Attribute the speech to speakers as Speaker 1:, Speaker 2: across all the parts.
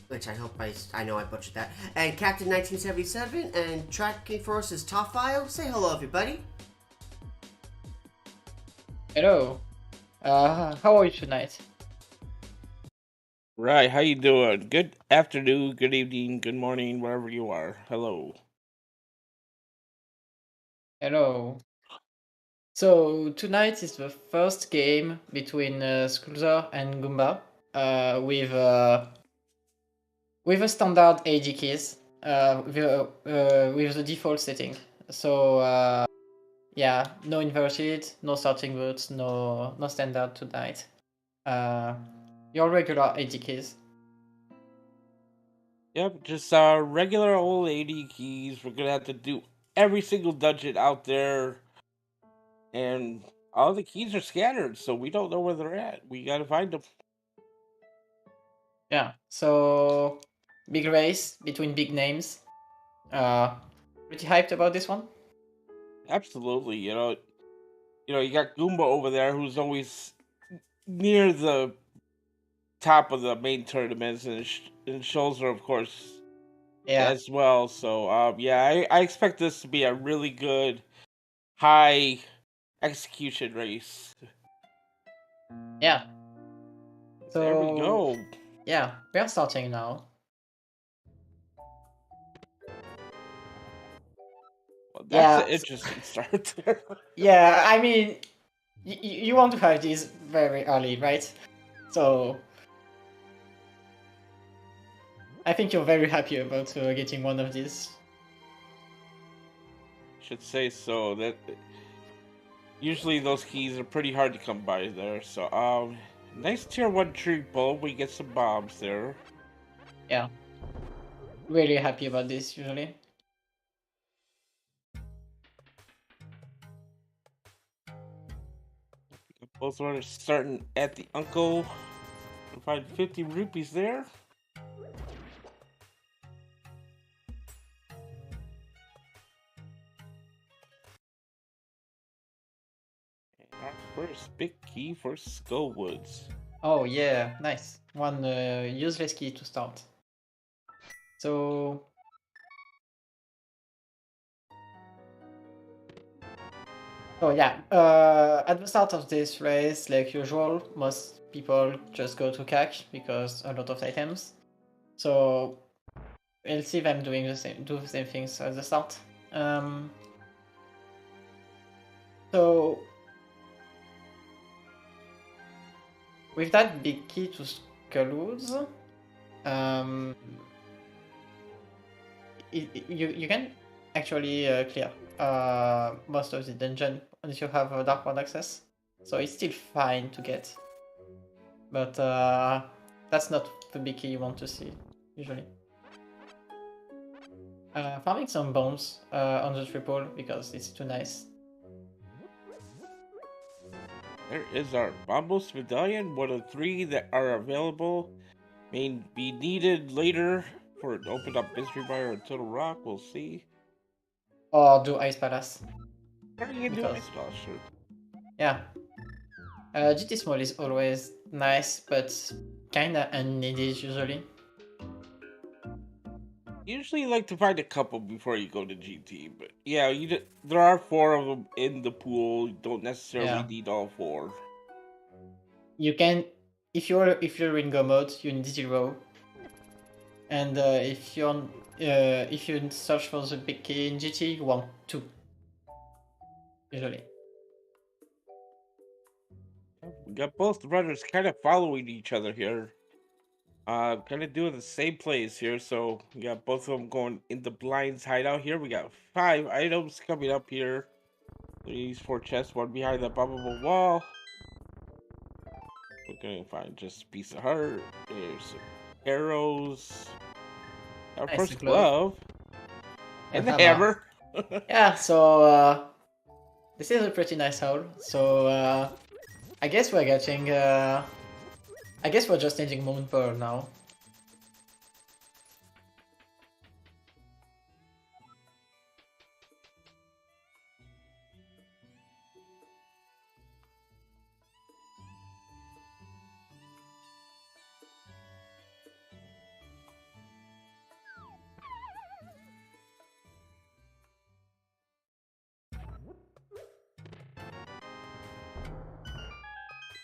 Speaker 1: which I hope I know I butchered that. And Captain 1977 and tracking for us is Top File. Say hello, everybody.
Speaker 2: Hello. How are you tonight?
Speaker 3: Right, how you doing? Good afternoon, good evening, good morning, wherever you are. Hello.
Speaker 2: Hello. So tonight is the first game between Schulzer and Goomba with a standard AD keys with the default setting. So yeah, no inverted, no starting boots, no standard tonight. Your regular AD keys.
Speaker 3: Yep, just regular old 80 keys. We're gonna have to do every single dungeon out there, and all the keys are scattered, so we don't know where they're at. We gotta find them.
Speaker 2: Yeah. So big race between big names. Pretty hyped about this one.
Speaker 3: Absolutely, you got Goomba over there, who's always near the top of the main tournaments, and Schulzer, of course,
Speaker 2: Yeah.
Speaker 3: as well. So, yeah, I expect this to be a really good, high execution race.
Speaker 2: Yeah.
Speaker 3: There we
Speaker 2: So
Speaker 3: go.
Speaker 2: yeah, we're starting now.
Speaker 3: Well, that's an
Speaker 2: Yeah.
Speaker 3: interesting start there.
Speaker 2: Yeah, I mean, you want to have these very early, right? So I think you're very happy about getting one of these.
Speaker 3: Should say so. That usually those keys are pretty hard to come by there. So, nice tier 1 triple. We get some bombs there.
Speaker 2: Yeah. Really happy about this usually.
Speaker 3: Both runners starting at the uncle. Find 50 rupees there. And our first big key for Skullwoods.
Speaker 2: Oh yeah, nice. One useless key to start. So oh yeah, at the start of this race, like usual, most people just go to CAC because a lot of items. So we'll see them doing do the same things at the start. So with that big key to Skullwoods, you can actually clear most of the dungeon once you have Dark World access. So it's still fine to get, but that's not the big key you want to see usually. Farming some bombs on the triple because it's too nice.
Speaker 3: There is our Bombos Medallion, one of 3 that are available. May be needed later for an open up Mystery Bar or Total Rock. We'll see.
Speaker 2: Or do Ice Palace.
Speaker 3: Or you can do
Speaker 2: Because
Speaker 3: Ice Ball, sure.
Speaker 2: yeah, GT Small is always nice, but kinda unneeded usually.
Speaker 3: Usually, you like to find a couple before you go to GT, but yeah, there are 4 of them in the pool. You don't necessarily
Speaker 2: Yeah.
Speaker 3: need all 4.
Speaker 2: You can, if you're in Go mode, you need 0. And if you search for the big key in GT, you want 2. Usually.
Speaker 3: We got both runners kind of following each other here. Kind of doing the same plays here. So we got both of them going into Blind's hideout here. We got 5 items coming up here. These 4 chests, one behind the bubbable wall. We're gonna find just a piece of heart. There's some arrows. Our
Speaker 2: Nice,
Speaker 3: first
Speaker 2: the glove.
Speaker 3: glove. And the
Speaker 2: hammer.
Speaker 3: hammer.
Speaker 2: Yeah, so this is a pretty nice haul. So I guess we're getting I guess we're just needing Moon Pearl now.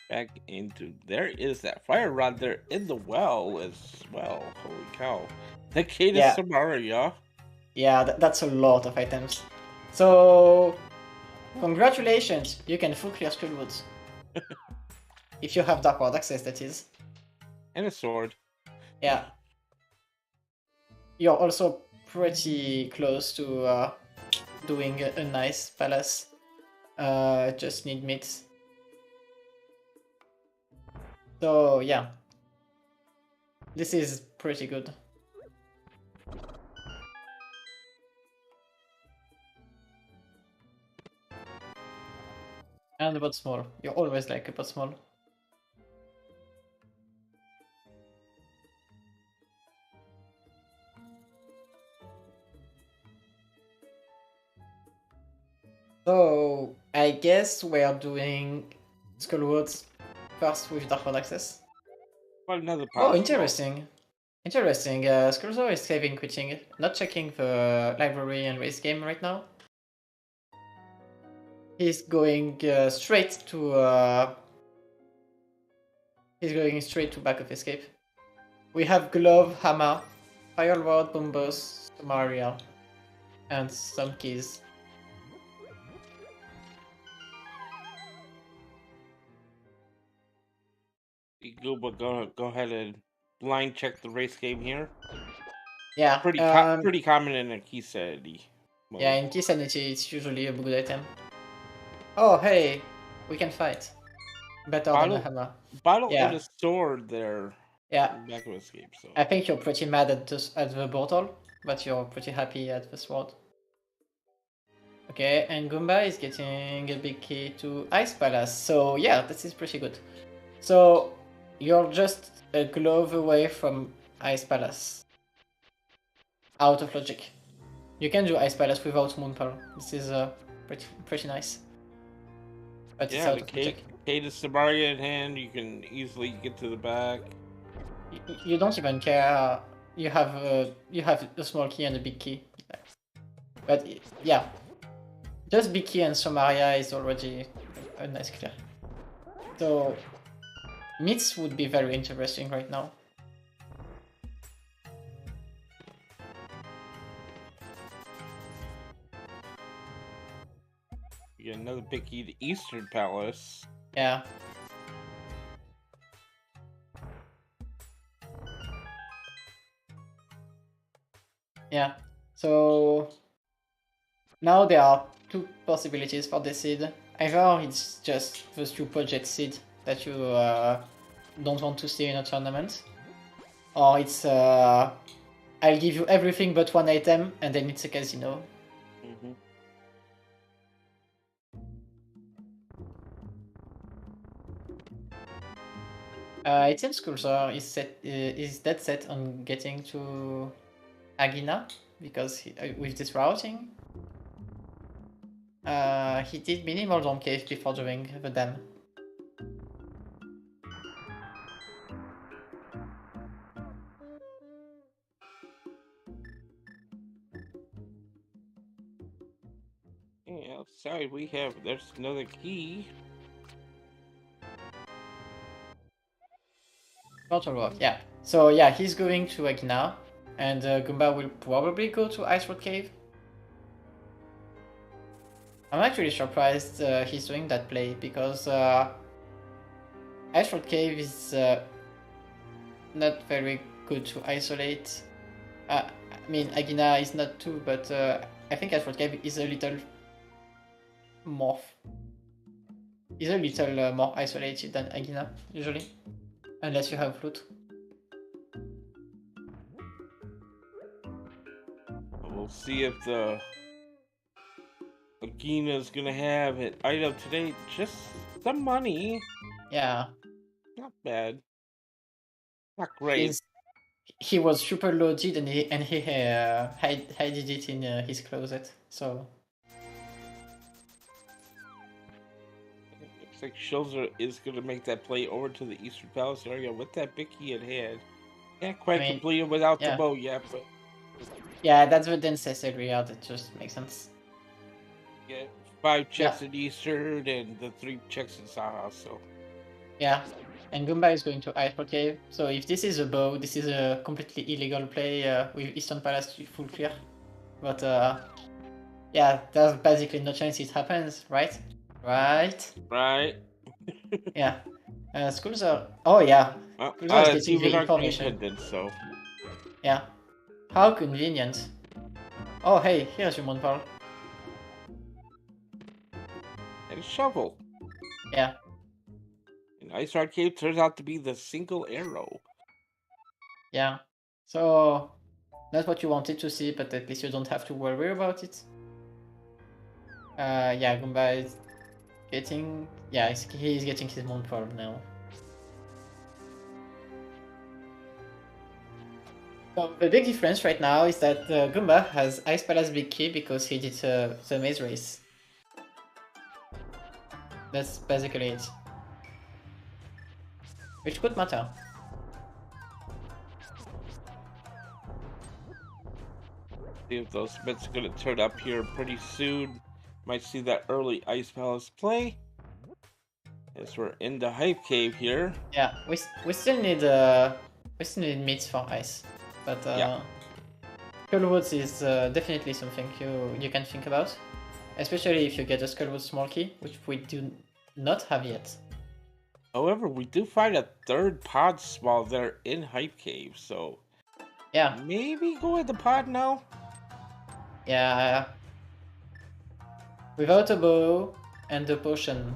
Speaker 3: back into. There is that fire rod there in the well as well. Holy cow! The Kate
Speaker 2: Yeah.
Speaker 3: Samaria.
Speaker 2: Yeah, that's a lot of items. So, congratulations, you can full clear Skullwoods. If you have Dark World access, that is.
Speaker 3: And a sword.
Speaker 2: Yeah. You're also pretty close to doing a nice palace. Just need meat. So, yeah. This is pretty good. And about small. You're always like about small. So, I guess we're doing Skullwoods first with Dark World access.
Speaker 3: What another
Speaker 2: Oh,
Speaker 3: possible.
Speaker 2: interesting. Interesting. Schulzer is saving quitting, not checking the library and race game right now. He's going straight to. He's going straight to back of escape. We have glove, hammer, fire rod, bombers, Maria, and some keys.
Speaker 3: Goomba, go ahead and blind check the race game here.
Speaker 2: Yeah.
Speaker 3: Pretty common in a key set.
Speaker 2: Yeah, in key sanity, it's usually a good item. Oh, hey, we can fight. Better than a hammer.
Speaker 3: Bottle
Speaker 2: Yeah.
Speaker 3: and a sword there.
Speaker 2: Yeah.
Speaker 3: Back of escape. So
Speaker 2: I think you're pretty mad at the bottle, but you're pretty happy at the sword. Okay, and Goomba is getting a big key to Ice Palace. So yeah, this is pretty good. So you're just a glove away from Ice Palace. Out of logic. You can do Ice Palace without Moon Pearl. This is pretty nice. But it's out of logic.
Speaker 3: Kate Samaria in hand, you can easily get to the back.
Speaker 2: You don't even care. You have a small key and a big key. But yeah, just big key and Somaria is already a nice clear. So meats would be very interesting right now.
Speaker 3: You get another big key to Eastern Palace.
Speaker 2: Yeah. Yeah. So now there are two possibilities for the seed. Either it's just the stupid jet seed that you don't want to see in a tournament, or it's I'll give you everything but one item, and then it's a casino.
Speaker 3: Mm-hmm.
Speaker 2: It seems Schulzer is dead set on getting to Agina because with this routing, he did minimal Dome Cave before doing the dam.
Speaker 3: Yeah, outside there's another key.
Speaker 2: Portal Rock, yeah. So yeah, he's going to Agina, and Goomba will probably go to Ice Road Cave. I'm actually surprised he's doing that play because Ice Road Cave is not very good to isolate. I mean, Agina is not too, but I think Ice Road Cave is a little more more isolated than Agina usually, unless you have flute.
Speaker 3: We'll see if the Agina's gonna have an item today. Just some money.
Speaker 2: Yeah.
Speaker 3: Not bad. Not great.
Speaker 2: He was super loaded and he hid it in his closet. So
Speaker 3: looks like Schulzer is gonna make that play over to the Eastern Palace area with that big key in hand. Can't quite complete it without the bow yet, but
Speaker 2: yeah, that's the densest area. That just makes sense.
Speaker 3: Yeah, 5 checks in Eastern and the 3 checks in Saha. So
Speaker 2: Yeah, and Goomba is going to Ice Cave. So if this is a bow, this is a completely illegal play with Eastern Palace full clear. But yeah, there's basically no chance it happens, right? Right?
Speaker 3: Right.
Speaker 2: Yeah. Schulzer. Oh yeah.
Speaker 3: Well,
Speaker 2: Schulzer is
Speaker 3: it's
Speaker 2: getting
Speaker 3: even
Speaker 2: the
Speaker 3: arcade
Speaker 2: information.
Speaker 3: pendant, so.
Speaker 2: Yeah. How convenient. Oh hey, here's your Moonfall.
Speaker 3: And a shovel.
Speaker 2: Yeah.
Speaker 3: And Ice Arcade turns out to be the single arrow.
Speaker 2: Yeah. So not what you wanted to see, but at least you don't have to worry about it. Yeah, Goomba is getting... Yeah, he's getting his Moonfall now. So the big difference right now is that Goomba has Ice Palace Big Key because he did the maze race. That's basically it. Which could matter.
Speaker 3: See if those bits are gonna turn up here pretty soon. Might see that early Ice Palace play. As we're in the hype cave here.
Speaker 2: Yeah, we still need meats for ice, but
Speaker 3: Yeah.
Speaker 2: Skullwoods is definitely something you can think about, especially if you get a Skullwood small key, which we do not have yet.
Speaker 3: However, we do find a third pod small there in hype cave, so
Speaker 2: Yeah,
Speaker 3: maybe go with the pod now.
Speaker 2: yeah. Without a bow and a potion.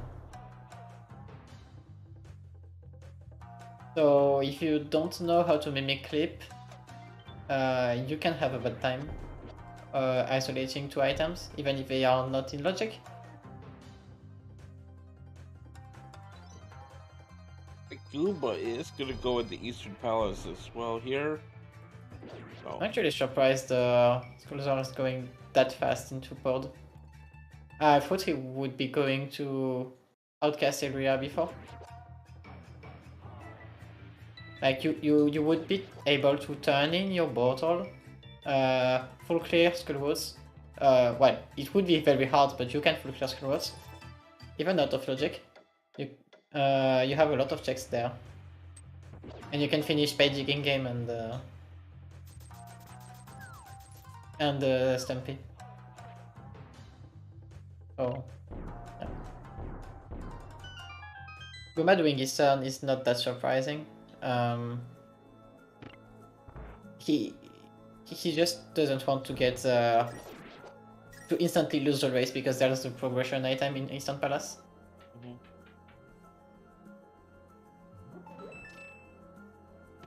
Speaker 2: So if you don't know how to mimic clip, you can have a bad time isolating two items, even if they are not in logic.
Speaker 3: The Goomba is gonna go in the Eastern Palace as well here. So,
Speaker 2: I'm actually surprised Schulzer is going that fast into pod. I thought he would be going to Outcast area before. Like you would be able to turn in your bottle, full clear Skullwoods. Well, it would be very hard, but you can full clear Skullwoods. Even out of logic, you have a lot of checks there, and you can finish paging in game and Stampy. Oh, yeah. Goomba doing his turn is not that surprising. He just doesn't want to get to instantly lose the race because there's a progression item in Instant Palace.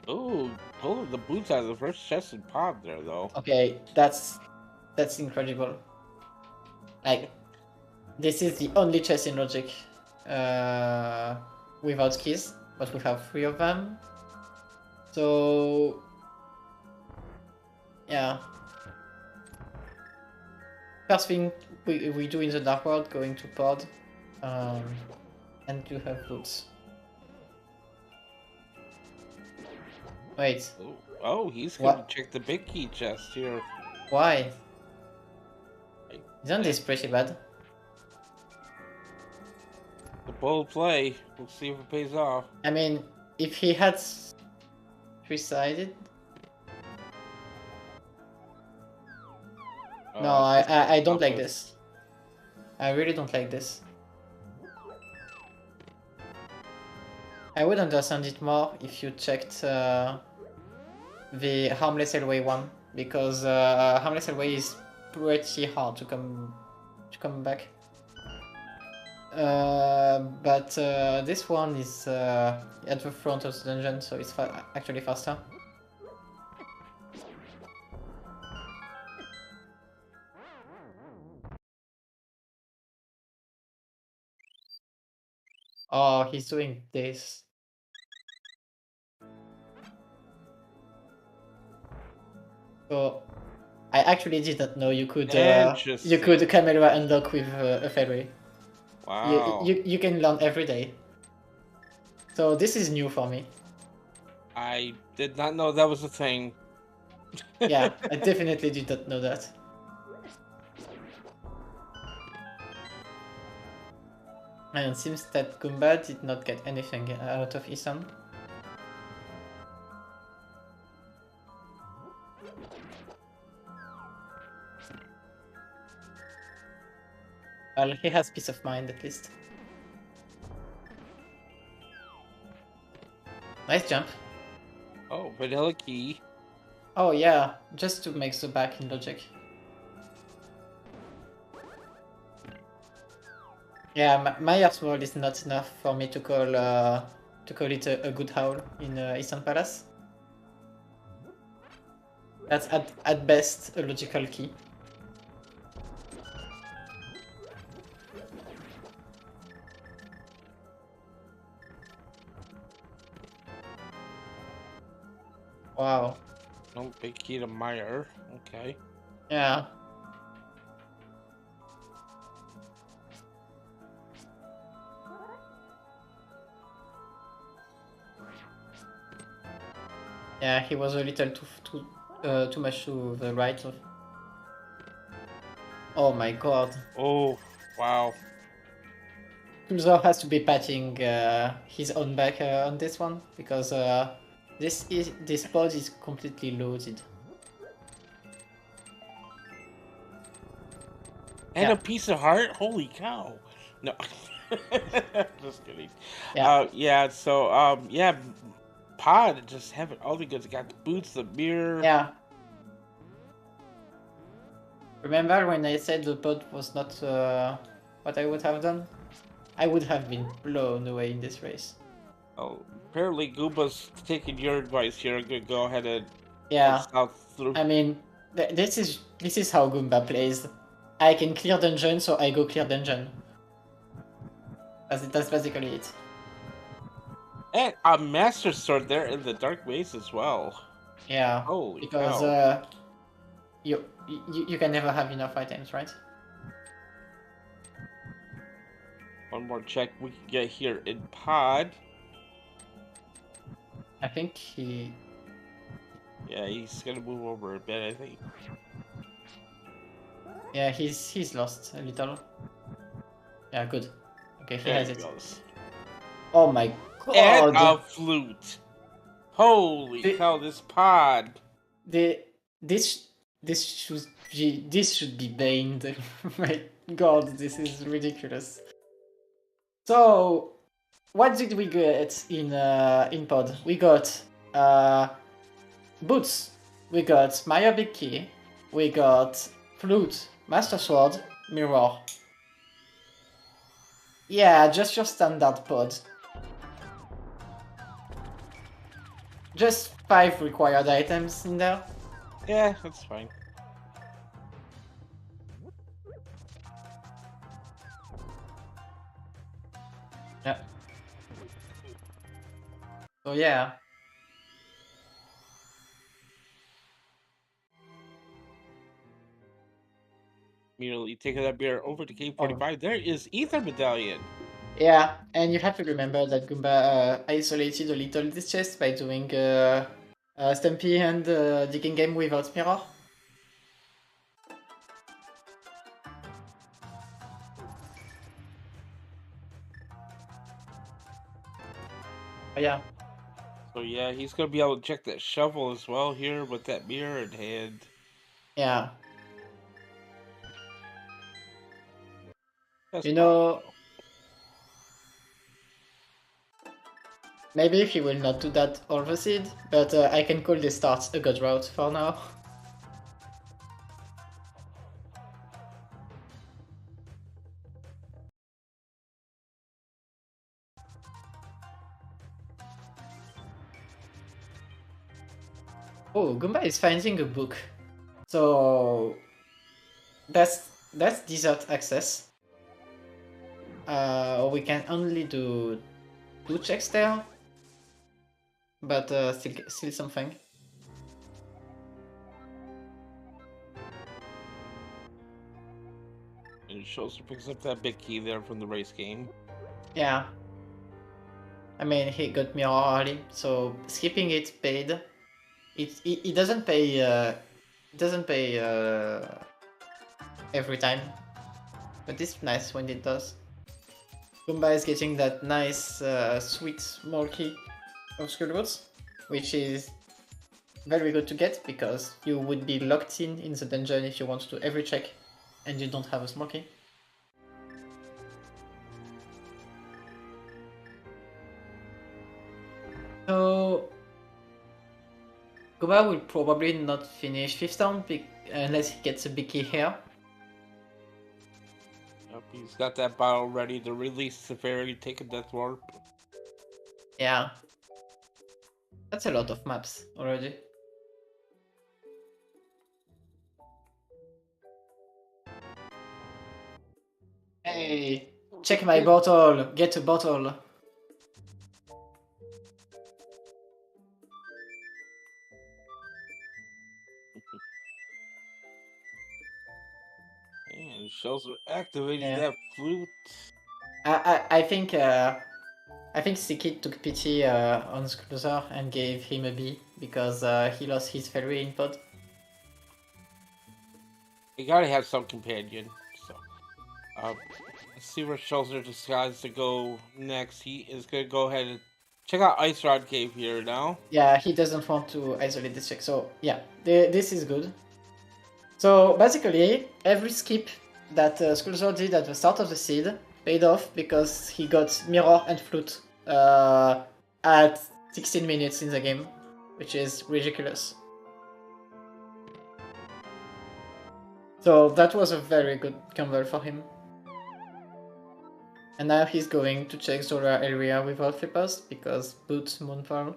Speaker 3: oh, pulling the boots out of the first chest and pod there though.
Speaker 2: Okay, that's incredible. Like, this is the only chest in logic without keys, but we have 3 of them. So yeah. First thing we do in the Dark World, going to pod, and to have boots. Wait,
Speaker 3: Oh, he's gonna
Speaker 2: What?
Speaker 3: check the big key chest here.
Speaker 2: why? Isn't this pretty bad?
Speaker 3: The bold play. We'll see if it pays off.
Speaker 2: I mean, if he had 3-sided... No, I don't like this. I really don't like this. I would understand it more if you checked the Harmless Elway one, because Harmless Elway is pretty hard to come back. But this one is at the front of the dungeon, so it's actually faster. Oh, he's doing this. So, I actually didn't know you could Camera unlock with a Fairway.
Speaker 3: Wow.
Speaker 2: You can learn every day. So this is new for me.
Speaker 3: I did not know that was a thing.
Speaker 2: Yeah, I definitely did not know that. And it seems that Goomba did not get anything out of Ethan. Well, he has peace of mind at least. Nice jump.
Speaker 3: Oh, vanilla key.
Speaker 2: Oh yeah, just to make the back in logic. Yeah, my Earthworld is not enough for me to call it a good haul in Eastern Palace. That's at best a logical key. Wow.
Speaker 3: No big key to Meyer. Okay.
Speaker 2: Yeah. Yeah, he was a little too much to the right of. Oh my god.
Speaker 3: Oh, wow.
Speaker 2: Schulzer has to be patching his own back on this one because this pod is completely loaded.
Speaker 3: And
Speaker 2: Yeah.
Speaker 3: a piece of heart? Holy cow. No. Just kidding.
Speaker 2: Yeah.
Speaker 3: Yeah, so, yeah, Pod just having all the goods. Got the boots, the mirror.
Speaker 2: Yeah. Remember when I said the pod was not what I would have done? I would have been blown away in this race.
Speaker 3: Oh, apparently Goomba's taking your advice here. I'm gonna go ahead and
Speaker 2: Yeah.
Speaker 3: south through.
Speaker 2: I mean, this is how Goomba plays. I can clear dungeon, so I go clear dungeon. That's basically it.
Speaker 3: And a Master Sword there in the Dark Maze as well.
Speaker 2: Yeah.
Speaker 3: Holy
Speaker 2: Because
Speaker 3: cow.
Speaker 2: you can never have enough items, right?
Speaker 3: One more check we can get here in Pod.
Speaker 2: I think he.
Speaker 3: Yeah, he's gonna move over a bit, I think.
Speaker 2: Yeah, he's lost a little. Yeah, good. Okay, he
Speaker 3: There
Speaker 2: has
Speaker 3: he
Speaker 2: it.
Speaker 3: goes.
Speaker 2: Oh my
Speaker 3: And
Speaker 2: god!
Speaker 3: a flute. Holy cow, this Pod.
Speaker 2: This should be banned. My god, this is ridiculous. So, what did we get in pod? We got boots. We got Maya Big Key. We got flute, Master Sword, mirror. Yeah, just your standard pod. Just 5 required items in there.
Speaker 3: Yeah, that's fine.
Speaker 2: Yeah. So yeah.
Speaker 3: Immediately taking that beer over to Game 45. There is Ether Medallion.
Speaker 2: Yeah, and you have to remember that Goomba isolated a little this chest by doing Stampy and digging game without mirror. Oh, yeah.
Speaker 3: So yeah, he's gonna be able to check that shovel as well here with that mirror in hand.
Speaker 2: Yeah.
Speaker 3: That's
Speaker 2: You know,
Speaker 3: fine.
Speaker 2: maybe he will not do that all the seed, but I can call this start a god route for now. Oh, Goomba is finding a book. So that's desert access. We can only do 2 checks there, but still something.
Speaker 3: And Schulzer picks up that big key there from the race game.
Speaker 2: Yeah. I mean, he got mirror early, so skipping it paid. It doesn't pay. It doesn't pay every time, but it's nice when it does. Goomba is getting that nice sweet Molky of Skullwoods, which is very good to get because you would be locked in the dungeon if you want to do every check and you don't have a Smolky. So Goomba will probably not finish 5th down unless he gets a big key here.
Speaker 3: Yep, he's got that bottle ready to release the fairy, take a death warp.
Speaker 2: Yeah. That's a lot of maps already. Hey, check my bottle, get a bottle.
Speaker 3: And Schulzer activating
Speaker 2: Yeah.
Speaker 3: that flute.
Speaker 2: I think Siki took pity on Schulzer and gave him a B because he lost his fairy input.
Speaker 3: You gotta have some companion. So, let's see where Schulzer decides to go next. He is gonna go ahead and check out Ice Rod Cave here now.
Speaker 2: Yeah, he doesn't want to isolate this check, so yeah, this is good. So basically, every skip that Schulzer did at the start of the seed paid off because he got mirror and flute at 16 minutes in the game, which is ridiculous. So that was a very good gamble for him. And now he's going to check Zola area without flippers because boot Moonfall.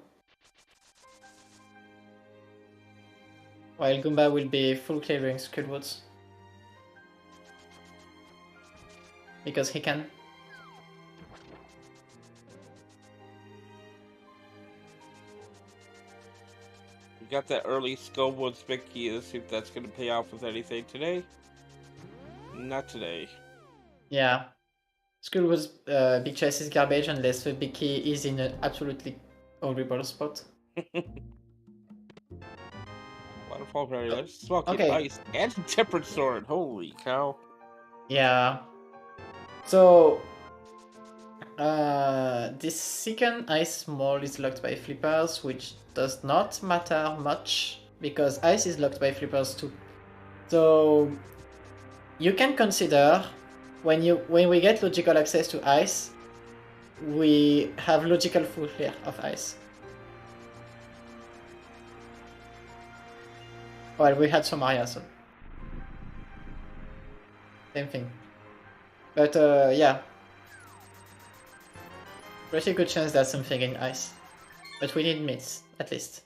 Speaker 2: While Goomba will be full clearing Skullwoods. Because he can.
Speaker 3: We got that early Skullwood Spicky. Let's see if that's gonna pay off with anything today. Not today.
Speaker 2: Yeah. Skullwoods big chest is garbage unless the big key is in an absolutely horrible spot.
Speaker 3: Waterfall Fairy, let's smoke
Speaker 2: Okay.
Speaker 3: ice and tempered sword. Holy cow.
Speaker 2: Yeah. So this second ice mall is locked by flippers, which does not matter much because ice is locked by flippers too. So you can consider when we get logical access to ice, we have logical full clear of ice. Well, we had some Maria, so same thing. But yeah, pretty good chance there's something in ice. But we need mids, at least.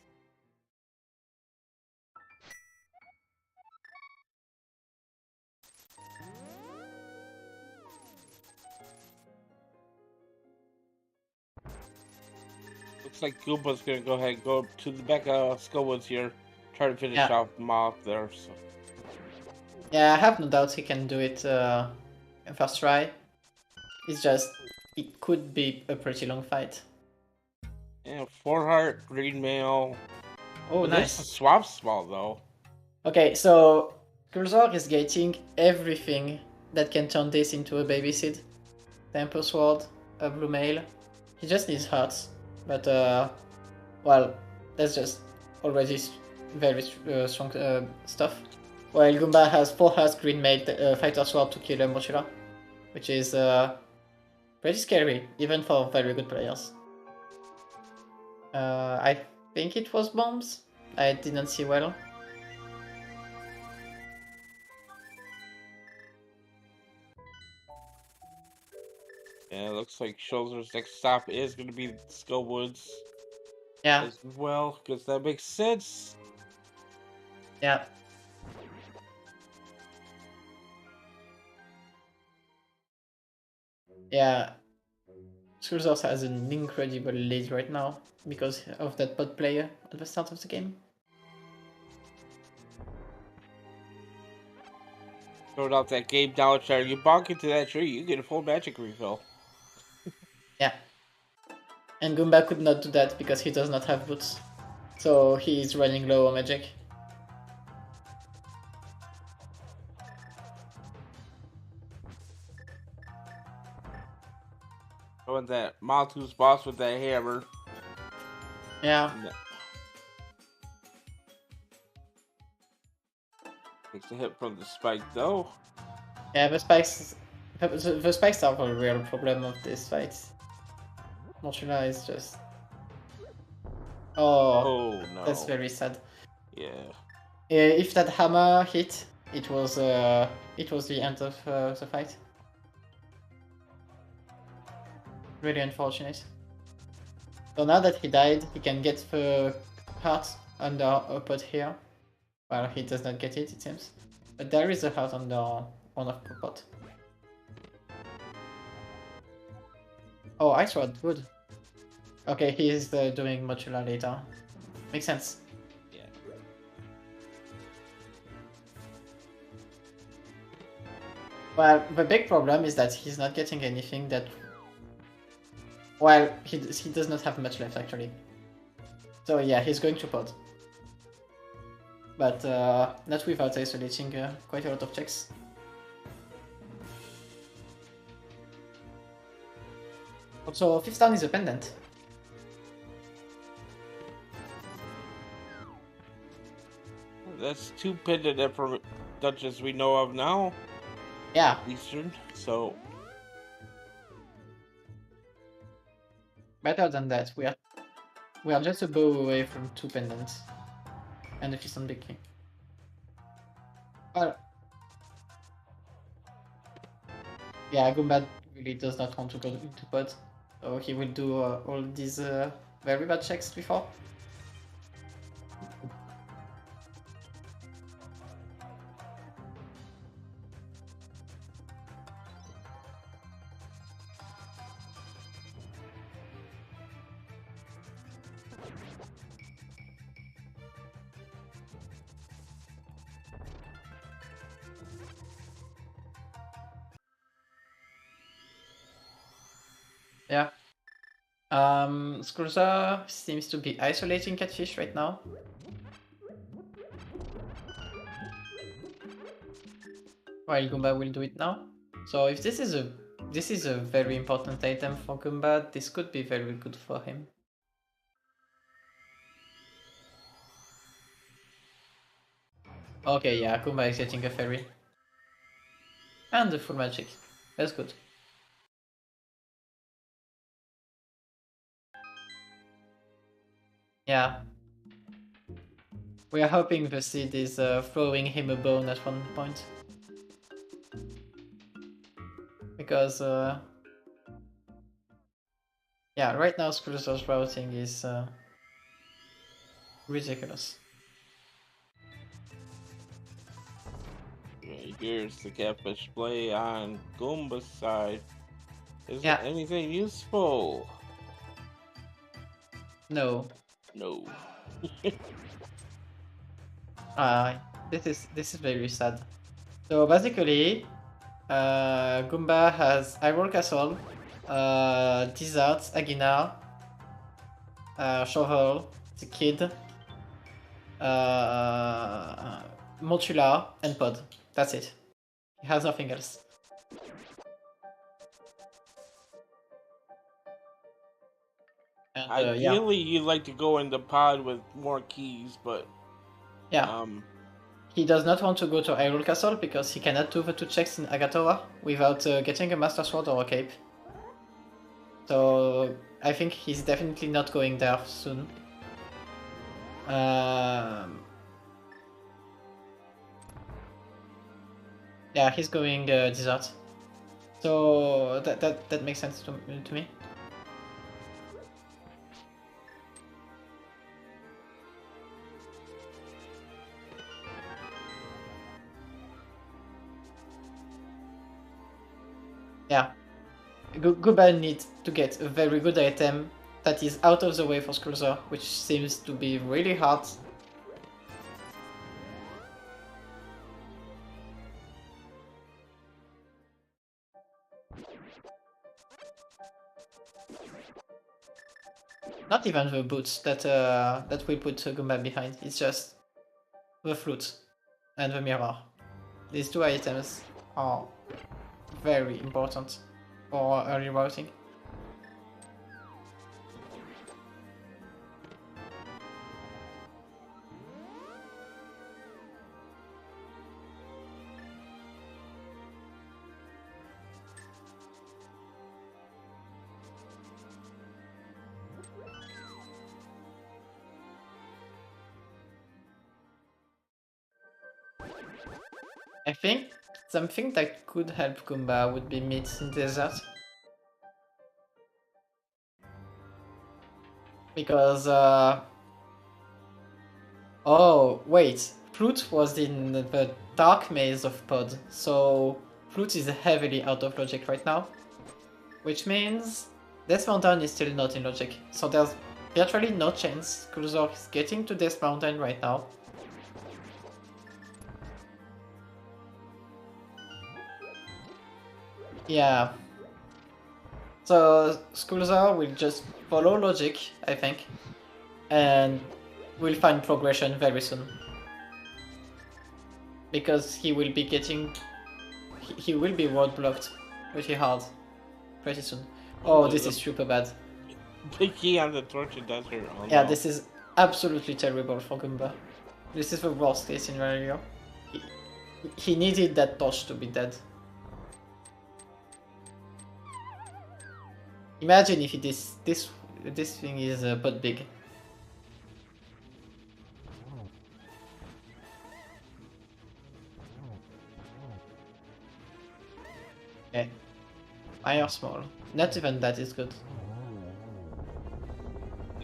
Speaker 3: Looks like Goomba's gonna go ahead and go to the back of Skullwoods here. Try to finish
Speaker 2: Yeah.
Speaker 3: off Moth there. So.
Speaker 2: Yeah, I have no doubts he can do it first try. It's just, it could be a pretty long fight.
Speaker 3: Yeah, 4 heart, green mail.
Speaker 2: Oh,
Speaker 3: But
Speaker 2: nice.
Speaker 3: This is swamp small though.
Speaker 2: Okay, so Schulzer is getting everything that can turn this into a baby seed. Temper Sword, a blue mail. He just needs hearts. But, well, that's just already very strong stuff. While Goomba has 4 hearts, green mail, fighter sword to kill a Mochila. Which is pretty scary, even for very good players. I think it was bombs. I didn't see well.
Speaker 3: Yeah, it looks like Schulzer's next stop is going to be Skullwoods
Speaker 2: Yeah,
Speaker 3: as well, because that makes sense.
Speaker 2: yeah. Yeah. Schulzer has an incredible lead right now because of that bot player at the start of the game.
Speaker 3: Throwing out that game down shard. You bonk into that tree, you get a full magic refill.
Speaker 2: Yeah. And Goomba could not do that because he does not have boots. So he is running low on magic.
Speaker 3: With that Malthus boss with that hammer.
Speaker 2: Yeah.
Speaker 3: Takes a hit from the spike though.
Speaker 2: Yeah, the spikes are the real problem of this fight. Mochila is just...
Speaker 3: Oh no.
Speaker 2: That's very sad.
Speaker 3: Yeah.
Speaker 2: If that hammer hit, it was the end of the fight. Really unfortunate. So now that he died, he can get the heart under a pot here. Well, he does not get it, it seems. But there is a heart under one of the pot. Oh, Ice Rod, good. Okay, he is doing Mochila later. Makes sense.
Speaker 3: Yeah.
Speaker 2: Well, the big problem is that he's not getting anything that... Well, he does not have much left, actually. So yeah, he's going to pod. But not without isolating quite a lot of checks. Also, 5th down is a pendant.
Speaker 3: That's 2 pendant dungeons we know of now.
Speaker 2: Yeah.
Speaker 3: Eastern, so...
Speaker 2: Better than that, we are just a bow away from 2 pendants. And a fist on big king. Well... Yeah, Goomba really does not want to go into pod. So he will do all these very bad checks before. Yeah. Schulzer seems to be isolating Catfish right now. While Goomba will do it now. So if this is a very important item for Goomba, this could be very good for him. Okay, yeah, Goomba is getting a fairy. And the full magic. That's good. Yeah. We are hoping the seed is throwing him a bone at one point. Because, yeah, right now Schulzer's routing is ridiculous.
Speaker 3: Here's the catfish play on Goomba's side. Is
Speaker 2: Yeah.
Speaker 3: there anything useful?
Speaker 2: No.
Speaker 3: No.
Speaker 2: This is very sad. So basically, Goomba has Hyrule Castle, Desert, Agina, Shovel, the Kid, Mochila, and Pod. That's it. He has nothing else. And,
Speaker 3: Ideally, you'd like to go in the pod with more keys, but
Speaker 2: yeah. He does not want to go to Hyrule Castle because he cannot do the 2 checks in Agatoa without getting a Master Sword or a Cape. So I think he's definitely not going there soon. Yeah, he's going Desert. So that makes sense to me. Yeah, Goomba needs to get a very good item that is out of the way for Schulzer, which seems to be really hard. Not even the boots that we put Goomba behind, it's just the flute and the mirror. These 2 items are very important for early routing. I think something that could help Goomba would be meat in desert. Because, oh, wait. Flute was in the dark maze of Pod, so Flute is heavily out of logic right now. Which means Death Mountain is still not in logic. So there's virtually no chance Schulzer is getting to Death Mountain right now. Yeah. So Schulzer will just follow logic, I think. And we'll find progression very soon. Because he will be getting... He will be roadblocked pretty hard pretty soon. Oh, this is super bad.
Speaker 3: The key on the torture desert. Oh,
Speaker 2: Yeah,
Speaker 3: no.
Speaker 2: this is absolutely terrible for Goomba. This is the worst case scenario. He needed that torch to be dead. Imagine if this thing is but big. Okay. Fire small. Not even that is good.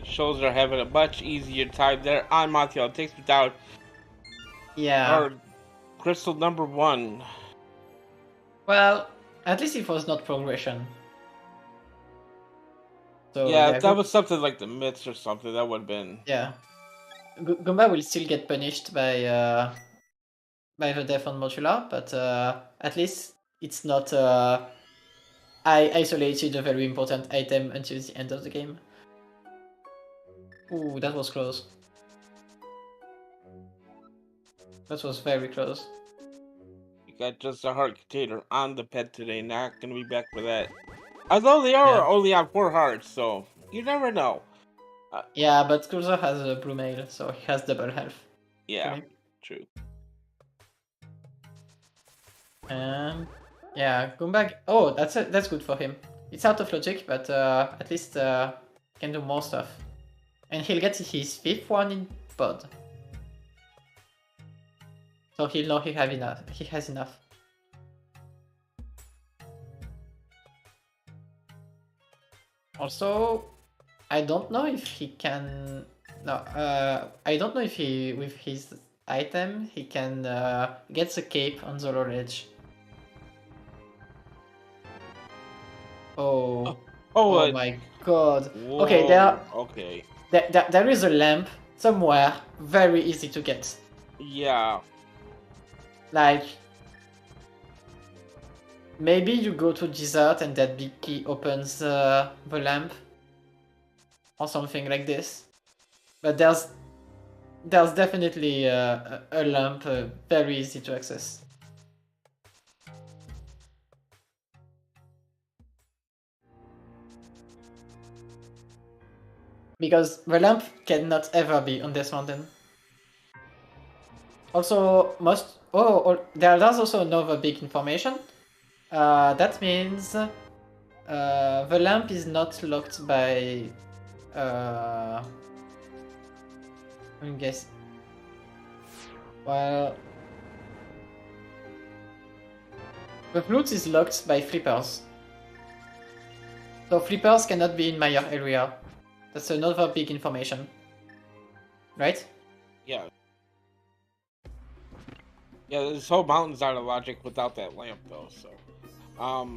Speaker 3: Shows are having a much easier time there on Montiel. Takes me down.
Speaker 2: Yeah.
Speaker 3: Our crystal number 1.
Speaker 2: Well, at least it was not progression. So
Speaker 3: Yeah,
Speaker 2: yeah,
Speaker 3: that was something like the myths or something. That would have been.
Speaker 2: yeah. Goomba will still get punished by the death on Modular, but at least it's not I isolated a very important item until the end of the game. Ooh, that was close. That was very close.
Speaker 3: You got just a heart container on the pet today. Not gonna be back for that. Although they are only on 4 hearts, so you never know.
Speaker 2: Yeah, but Schulzer has a blue mail, so he has double health.
Speaker 3: Yeah, true.
Speaker 2: Yeah, Goomba. Oh, that's good for him. It's out of logic, but at least he can do more stuff. And he'll get his 5th one in Pod. So he'll know he has enough. Also, I don't know if he can... No, I don't know if he, with his item, he can get the cape on the lower edge. Oh. Oh my god.
Speaker 3: Whoa,
Speaker 2: okay, there is a lamp somewhere very easy to get.
Speaker 3: Yeah.
Speaker 2: Like, maybe you go to desert and that big key opens the lamp. Or something like this. But there's definitely a lamp very easy to access. Because the lamp cannot ever be on this mountain. Also, there's also another big information. That means the lamp is not locked by... I guess... Well... The flute is locked by flippers. So flippers cannot be in my area. That's another big information. Right?
Speaker 3: Yeah. Yeah, this whole mountain's out of logic without that lamp, though, so...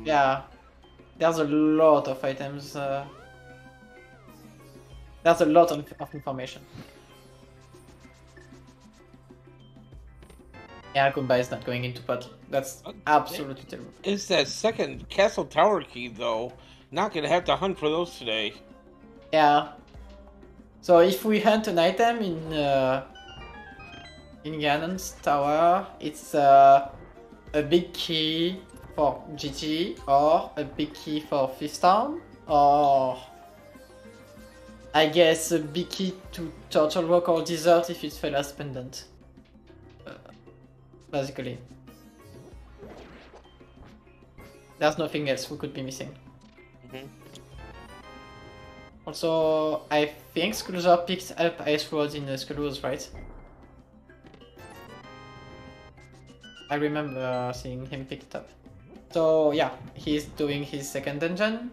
Speaker 2: Yeah. There's a lot of items. There's a lot of information. Yeah, Goomba is not going into Pod. That's absolutely terrible.
Speaker 3: It's that second castle tower key, though. Not gonna have to hunt for those today.
Speaker 2: Yeah. So if we hunt an item in Ganon's tower, it's a big key for GT, or a big key for Fifth Town, or I guess a big key to Turtle Rock or Desert if it's Fella's Pendant. Basically. There's nothing else we could be missing. Also, I think Schulzer picked up Ice Road in Skullwoods, right? I remember seeing him pick it up. So yeah, he's doing his second dungeon.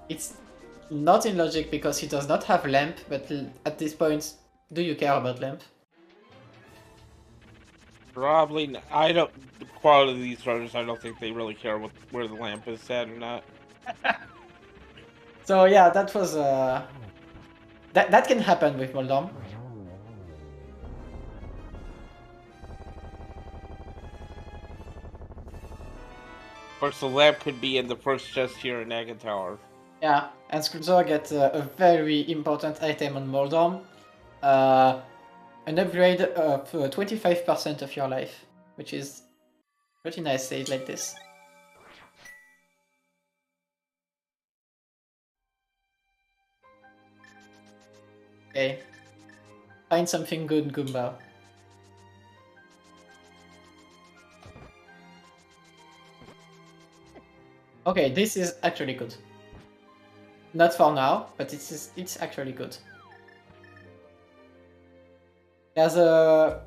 Speaker 2: It's not in logic because he does not have lamp, but at this point, do you care about lamp?
Speaker 3: Probably. I don't. The quality of these runners, I don't think they really care where the lamp is set or not.
Speaker 2: So yeah, that was that can happen with Moldom.
Speaker 3: Of course, the lamp could be in the first chest here in Naga Tower.
Speaker 2: Yeah, and Schulzer gets a very important item on Moldom. An upgrade of 25% of your life, which is pretty nice, say it like this. Okay. Find something good, Goomba. Okay, this is actually good. Not for now, but it's actually good. There's a...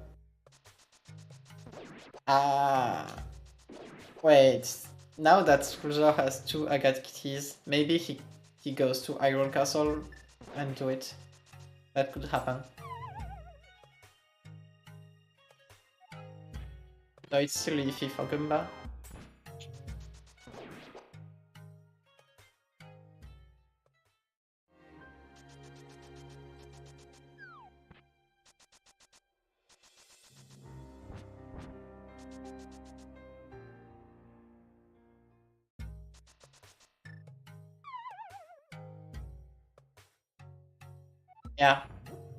Speaker 2: Wait. Now that Schulzer has 2 agate keys, maybe he goes to Iron Castle and do it. That could happen. So it's still iffy for Goomba. Yeah,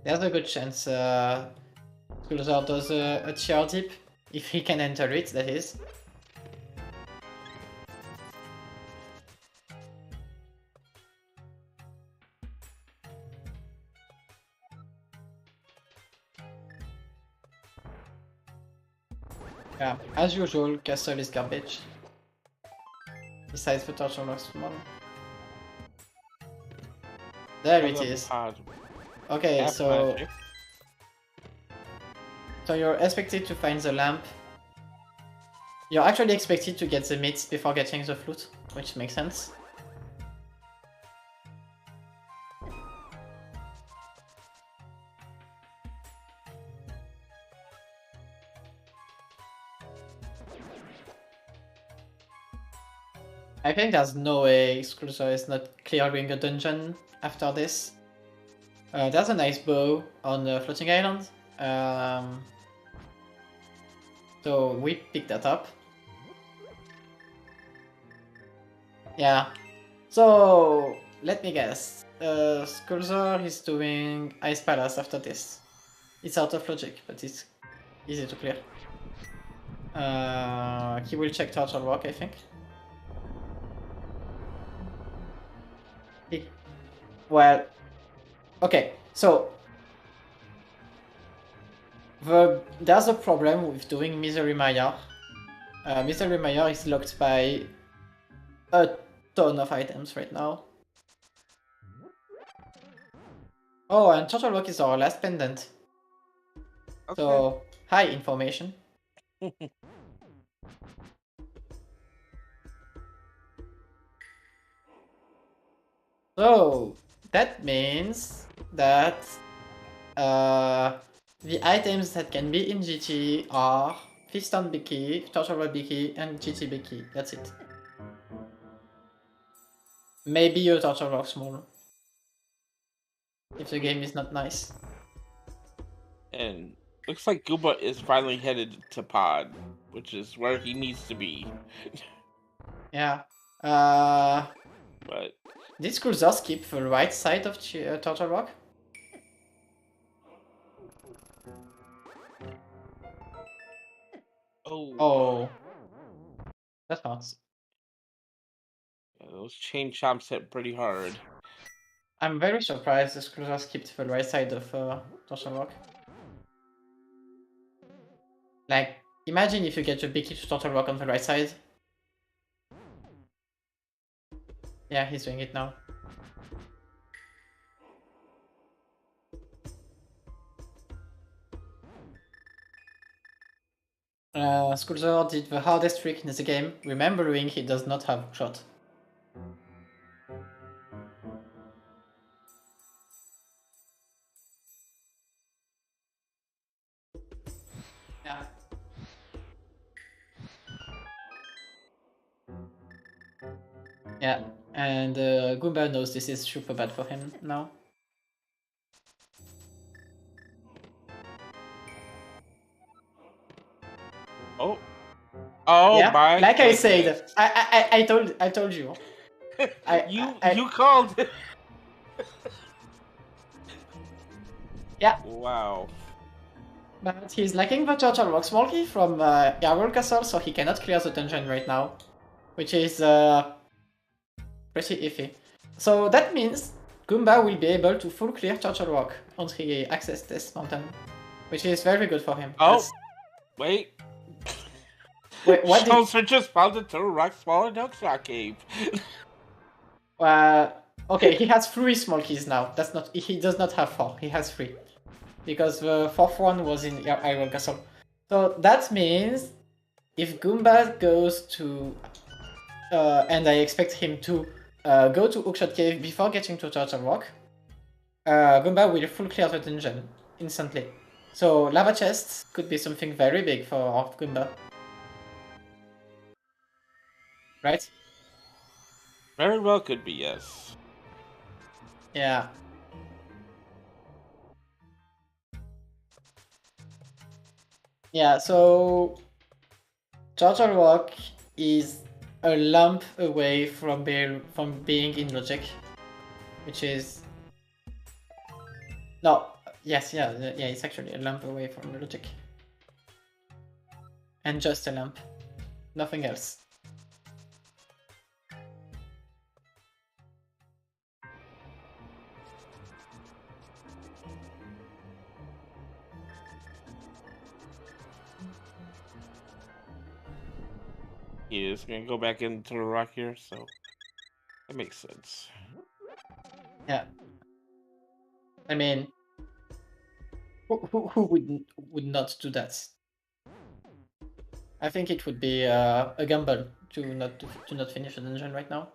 Speaker 2: there's a good chance Schulzer does a tier dip, if he can enter it, that is. Yeah, as usual, castle is garbage. Besides the torture looks small. There it is. Okay, so you're expected to find the lamp. You're actually expected to get the meat before getting the flute, which makes sense. I think there's no way Schulzer is not clearing a dungeon after this. There's a nice bow on the floating island. So we pick that up. Yeah. So let me guess. Schulzer is doing Ice Palace after this. It's out of logic, but it's easy to clear. He will check Turtle Rock, I think. Well, okay, so there's a problem with doing Misery Mire. Misery Mire is locked by a ton of items right now. Oh, and Turtle Rock is our last pendant. Okay. So, high information. So, that means that the items that can be in GT are Piston Bicky, Turtle Rock Bicky, and GT Bicky. That's it. Maybe a Turtle Rock Small. If the game is not nice.
Speaker 3: And looks like Goomba is finally headed to Pod, which is where he needs to be.
Speaker 2: Yeah.
Speaker 3: But
Speaker 2: did Schulzer skip the right side of Turtle Rock? Oh. That hurts.
Speaker 3: Yeah, those chain chomps hit pretty hard.
Speaker 2: I'm very surprised the Schulzer skipped the right side of Turtle Rock. Like, imagine if you get your Bicky to Turtle Rock on the right side. Yeah, he's doing it now. Schulzer did the hardest trick in the game, remembering he does not have shot. Yeah. Yeah, and Goomba knows this is super bad for him now.
Speaker 3: Oh. Oh
Speaker 2: Yeah,
Speaker 3: my
Speaker 2: like
Speaker 3: goodness.
Speaker 2: I said, I told you.
Speaker 3: You called it.
Speaker 2: Yeah,
Speaker 3: Wow.
Speaker 2: but he's lacking the Turtle Rock Small Key from Yarwell Castle, so he cannot clear the dungeon right now, which is pretty iffy. So that means Goomba will be able to full clear Turtle Rock once he accesses this mountain, which is very good for him.
Speaker 3: Oh, wait.
Speaker 2: Wait, what did...
Speaker 3: Schulzer just found a Turtle Rock smaller than Oxrock Cave.
Speaker 2: Okay, he has 3 small keys now. That's not... He does not have 4. He has 3. Because the 4th one was in Iron Castle. So that means if Goomba goes to... and I expect him to go to Hookshot Cave before getting to Turtle Rock, Goomba will full clear the dungeon instantly. So Lava Chest could be something very big for Goomba. Right?
Speaker 3: Very well could be, yes.
Speaker 2: Yeah. Yeah, so Turtle Rock is a lump away from being in logic, which is... No, yes, yeah, it's actually a lump away from logic. And just a lump. Nothing else.
Speaker 3: He is gonna go back into the rock here, so that makes sense.
Speaker 2: Yeah. I mean, who would not do that? I think it would be a gamble to not finish the dungeon right now.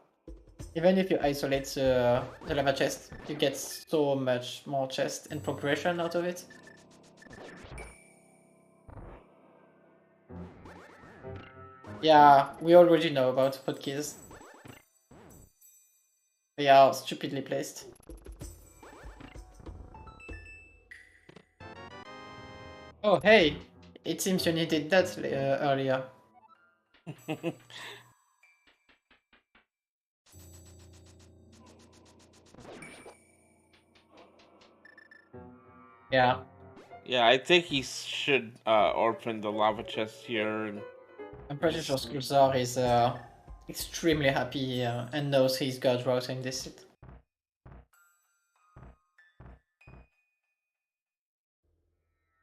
Speaker 2: Even if you isolate the lava chest, you get so much more chest and progression out of it. Yeah, we already know about hotkeys. They are stupidly placed. Oh hey, it seems you needed that earlier. Yeah.
Speaker 3: Yeah, I think he should open the lava chest here. And
Speaker 2: I'm pretty sure Schulzer is extremely happy here and knows he's got routing this set.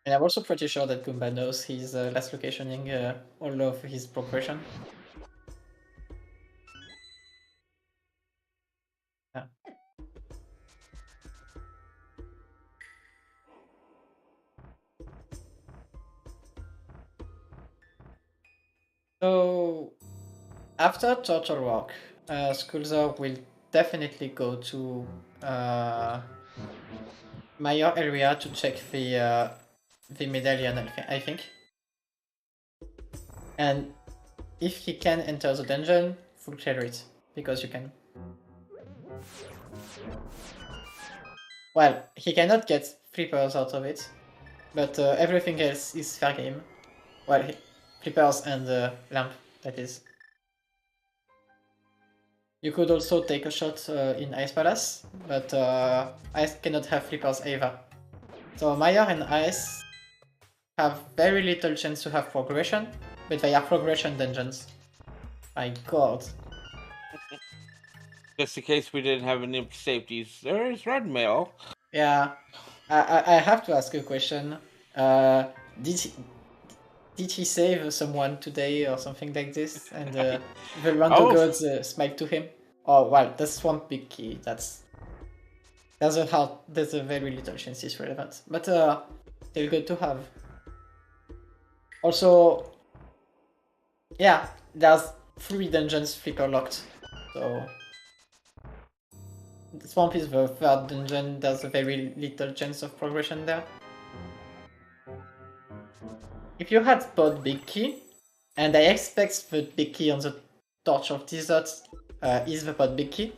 Speaker 2: And I'm also pretty sure that Goomba knows he's last locationing all of his progression. Yeah. So after Turtle Rock, Schulzer will definitely go to Mayor area to check the medallion, I think. And if he can enter the dungeon, full clear it, because you can. Well, he cannot get flippers out of it, but everything else is fair game. Well, flippers and lamp, that is. You could also take a shot in Ice Palace, but Ice cannot have flippers either. So Maya and Ice have very little chance to have progression, but they are progression dungeons. My god.
Speaker 3: just in case we didn't have any safeties, there is red mail.
Speaker 2: Yeah, I have to ask a question. Did he save someone today or something like this, and the random gods smite to him? Oh well, that's Swamp Big Key. There's a very little chance it's relevant, but still good to have. Also, Yeah, there's 3 dungeons flipper locked. So the swamp is the 3rd dungeon, there's a very little chance of progression there. If you had spot big key, and I expect the big key on the Torch of Desert is the pod big key,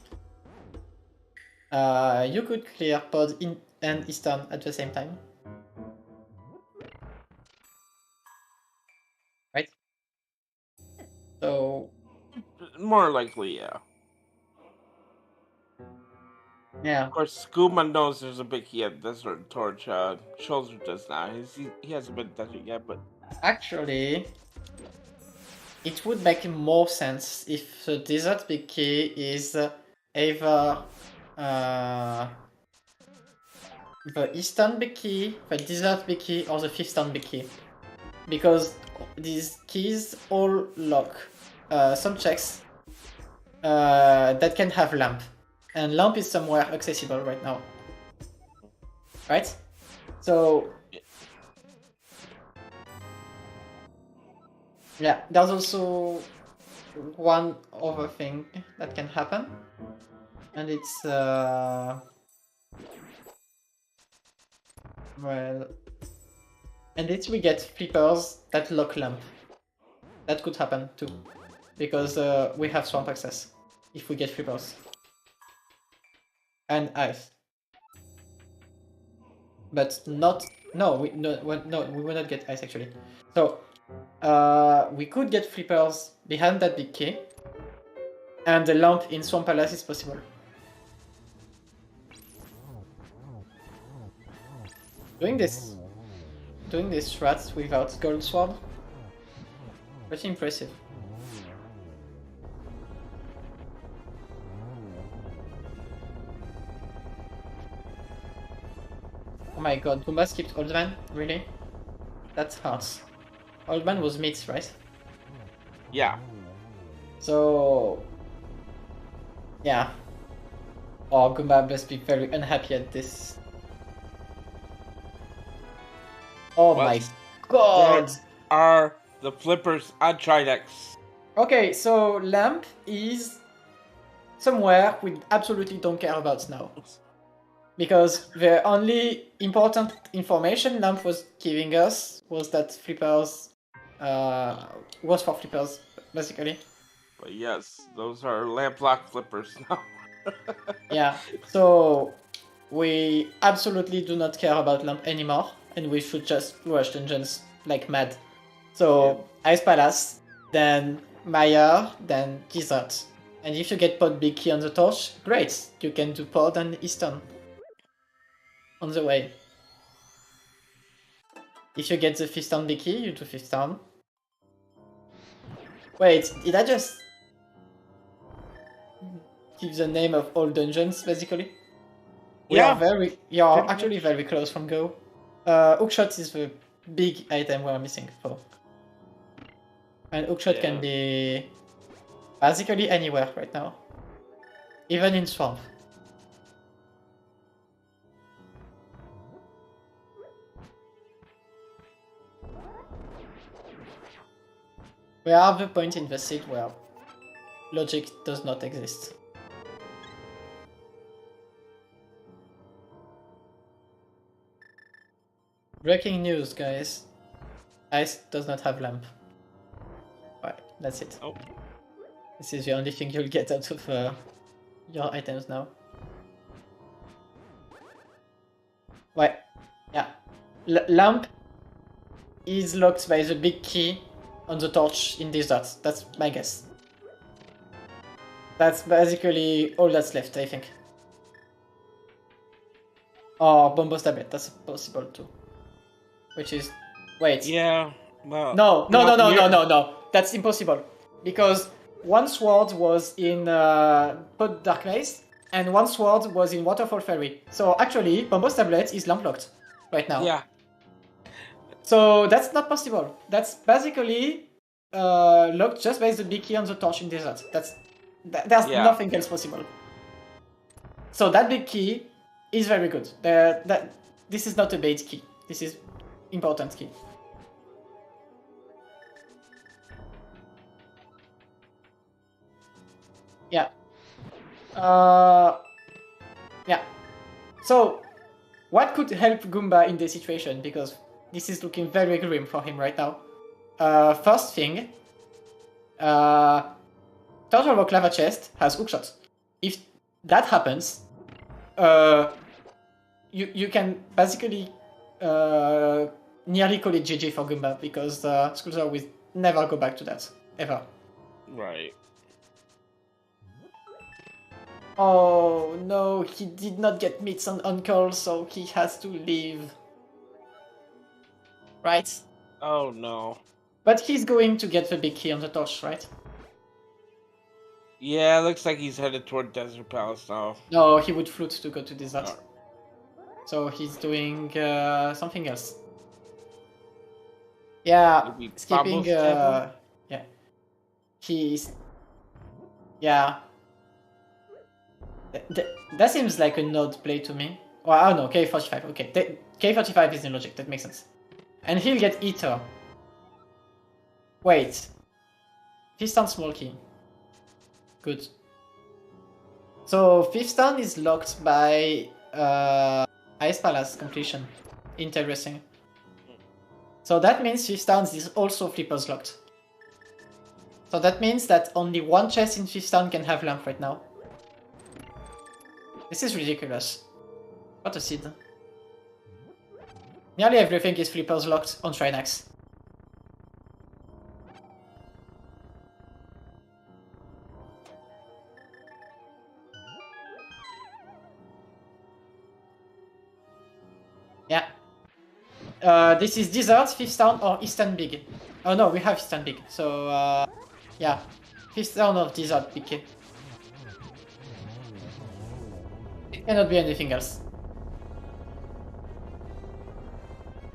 Speaker 2: you could clear pod in and eastern at the same time. Right? So
Speaker 3: More likely, yeah.
Speaker 2: yeah.
Speaker 3: Of course, Goomba knows there's a big key at Desert Torch. Schulzer does not. He hasn't been touching yet, but
Speaker 2: Actually, it would make more sense if the desert big key is either the eastern big key, the desert big key, or the fifth big key. Because these keys all lock some checks that can have lamp. And lamp is somewhere accessible right now. Right? So yeah, there's also one other thing that can happen. And it's well, and it's we get flippers that lock lamp. That could happen too, because we have swamp access if we get flippers and ice. But not no we will not get ice actually. So we could get flippers behind that big key, and the lamp in Swamp Palace is possible. Doing this strats without gold sword, pretty impressive. Oh my god, Goomba skipped Old Man? Really? That's hard. Old Man was mid, right?
Speaker 3: yeah.
Speaker 2: So yeah. Oh, Goomba must be very unhappy at this. Oh
Speaker 3: Well,
Speaker 2: my god!
Speaker 3: There are the flippers on Tridex.
Speaker 2: Okay, so Lamp is somewhere we absolutely don't care about now. Because the only important information Lamp was giving us was that flippers was for flippers, basically.
Speaker 3: But yes, those are lamp lock flippers now.
Speaker 2: Yeah, so we absolutely do not care about Lamp anymore, and we should just rush dungeons like mad. So Ice Palace, then Maya, then Desert. And if you get Pod Big Key on the torch, great, you can do Pod and Eastern on the way. If you get the Fifth Town Big Key, you do Fifth Town. Wait, did I just give the name of all dungeons, basically? We
Speaker 3: Yeah.
Speaker 2: are actually very close from Go. Hookshot is the big item we're missing for. And hookshot can be basically anywhere right now. Even in Swamp. We are the point in the seed where logic does not exist. Breaking news, guys. Ice does not have lamp. Right, that's it.
Speaker 3: Oh.
Speaker 2: This is the only thing you'll get out of your items now. Right, yeah. Lamp is locked by the big key on the torch in Desert. That's my guess. That's basically all that's left, I think. Or Bombo's tablet, that's possible too. Which is... wait.
Speaker 3: Yeah, well...
Speaker 2: No. That's impossible. Because one sword was in Pod Dark Maze, and one sword was in Waterfall Ferry. So actually, Bombo's tablet is lamp locked right now.
Speaker 3: Yeah.
Speaker 2: So that's not possible. That's basically locked just by the big key on the torch in Desert. There's nothing else possible. So that big key is very good. This is not a bait key. This is important key. Yeah. Yeah. So, what could help Goomba in this situation? Because this is looking very grim for him right now. First thing, Turtle Rock Lava Chest has hookshot. If that happens, you can basically nearly call it GG for Goomba, because Schulzer will never go back to that, ever.
Speaker 3: Right.
Speaker 2: Oh no, he did not get meets on Uncle, so he has to leave. Right?
Speaker 3: Oh no.
Speaker 2: But he's going to get the big key on the torch, right?
Speaker 3: Yeah, looks like he's headed toward Desert Palace now.
Speaker 2: No, he would float to go to desert.
Speaker 3: Oh.
Speaker 2: So he's doing something else. Yeah,
Speaker 3: Maybe
Speaker 2: skipping.
Speaker 3: Bamboo Stamp?
Speaker 2: Yeah, he's. Yeah. That seems like a node play to me. Well, I don't know, K45. Okay, K45 is in logic. That makes sense. And he'll get Ether. Wait. Fifth stand small key. Good. So fifth stand is locked by Ice Palace completion. Interesting. So that means fifth stand is also flippers locked. So that means that only one chest in fifth stand can have lamp right now. This is ridiculous. What a seed. Nearly everything is flippers locked on Trinax. Yeah. This is Desert, Fifth Town, or Eastern Big. Oh no, we have Eastern Big. So, yeah. Fifth Town or Desert Big. It cannot be anything else.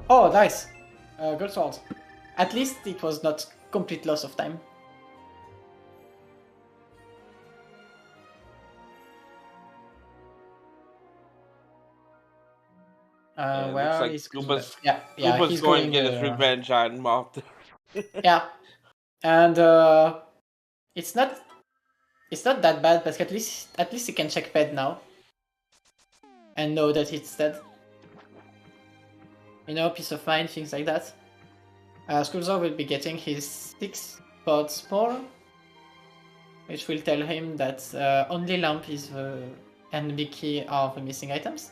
Speaker 2: Oh, nice. Gold sword. At least it was not complete loss of time. Where
Speaker 3: like
Speaker 2: is
Speaker 3: Goomba's,
Speaker 2: yeah,
Speaker 3: Goomba's
Speaker 2: he's
Speaker 3: going to get his revenge on Moth.
Speaker 2: Yeah, and it's not that bad, but at least he can check ped now and know that it's dead. You know, peace of mind, things like that. Schulzer will be getting his 6 pods more, which will tell him that only lamp is the and big key are the missing items.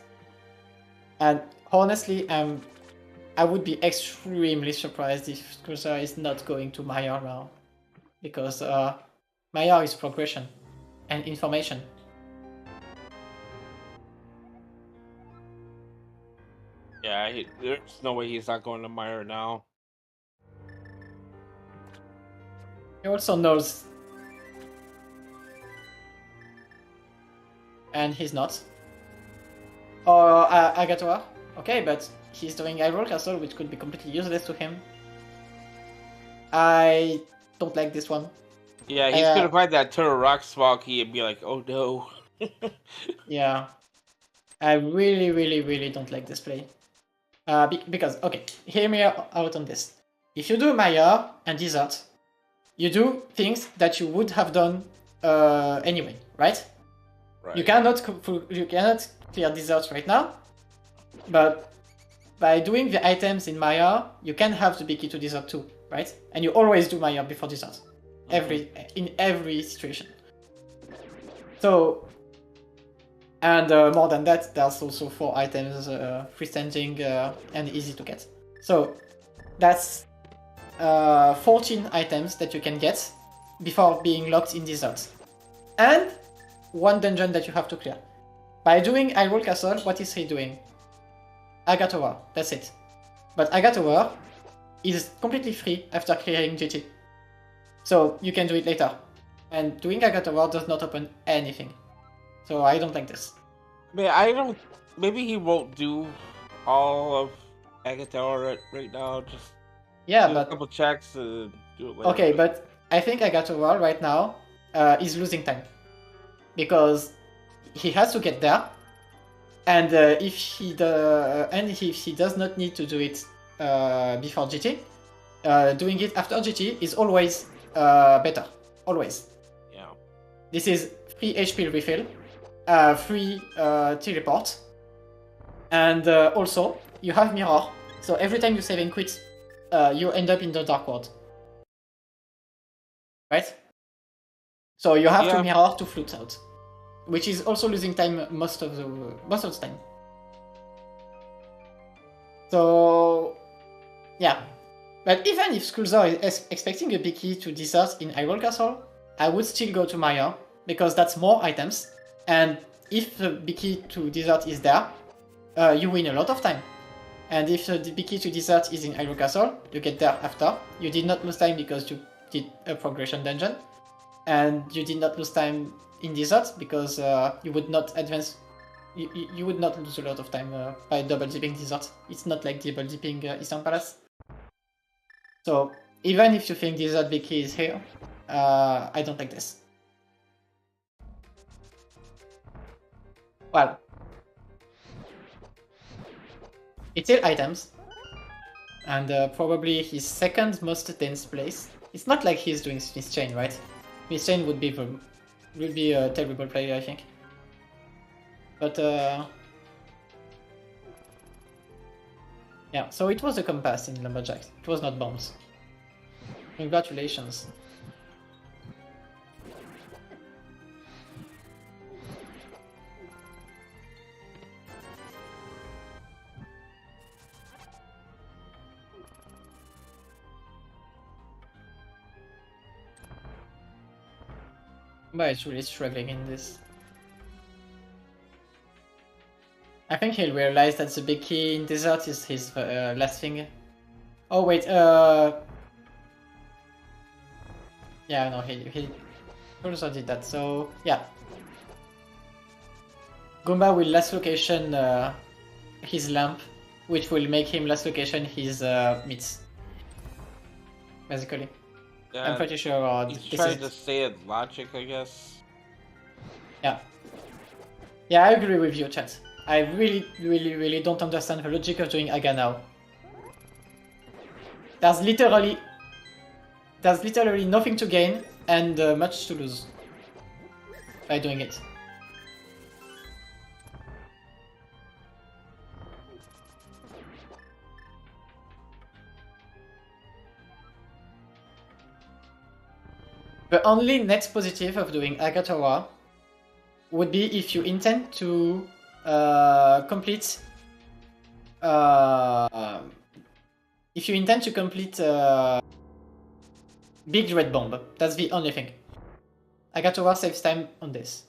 Speaker 2: And honestly, I would be extremely surprised if Schulzer is not going to Meyer now, because Meyer is progression and information.
Speaker 3: Yeah, there's no way he's not going to Meyer now.
Speaker 2: He also knows, and he's not. Or Agator. Okay, but he's doing Hyrule Castle, which could be completely useless to him. I don't like this one.
Speaker 3: Yeah, he's gonna find that Turtle Rock small key and be like, oh no.
Speaker 2: Yeah. I really, really, really don't like this play. Because, okay, hear me out on this. If you do Maya and Desert, you do things that you would have done anyway, right?
Speaker 3: Right.
Speaker 2: You cannot clear Desert right now, but by doing the items in Maya, you can have the big key to Desert too, right? And you always do Maya before Desert, in every situation. So, and more than that, there's also 4 items, freestanding and easy to get. So that's 14 items that you can get before being locked in Desert, and 1 dungeon that you have to clear. By doing Hyrule Castle, what is he doing? Agatowa, that's it. But Agatowa is completely free after clearing GT. So you can do it later. And doing Agatowa does not open anything. So I don't like this.
Speaker 3: Man, maybe he won't do all of Agatowa right now. Just
Speaker 2: yeah,
Speaker 3: do
Speaker 2: but
Speaker 3: a couple checks and do it later.
Speaker 2: Okay, but I think Agatowa right now is losing time. Because he has to get there, and if he does not need to do it before GT, doing it after GT is always better, always.
Speaker 3: Yeah.
Speaker 2: This is free HP refill, free teleport, and also you have mirror. So every time you save and quit, you end up in the Dark World. Right? So you have to mirror to float out, which is also losing time most of the time. So yeah, but even if Schulzer is expecting a big key to desert in Hyrule Castle, I would still go to Maya because that's more items, and if the big key to desert is there, you win a lot of time. And if the big key to desert is in Hyrule Castle, you get there after. You did not lose time because you did a progression dungeon, and you did not lose time in desert because you would not advance. You would not lose a lot of time by double dipping desert. It's not like double dipping Eastern Palace. So even if you think desert big key is here, I don't like this. Well, it's still items, and probably his second most dense place. It's not like he's doing Smith Chain, right? Smith Chain would be a terrible player, I think. But yeah, so it was a compass in Lumberjack. It was not bombs. Congratulations. But it's really struggling in this. I think he'll realize that the big key in desert is his last thing. Oh wait, yeah, no, he also did that, so yeah. Goomba will last location his lamp, which will make him last location his meats. Basically.
Speaker 3: Yeah,
Speaker 2: I'm pretty sure
Speaker 3: he's trying to stay at logic, I guess.
Speaker 2: Yeah. Yeah, I agree with you, chat. I really don't understand the logic of doing Aga now. There's literally nothing to gain and much to lose by doing it. The only net positive of doing Agatora would be if you intend to complete Big Red Bomb. That's the only thing. Agatora saves time on this.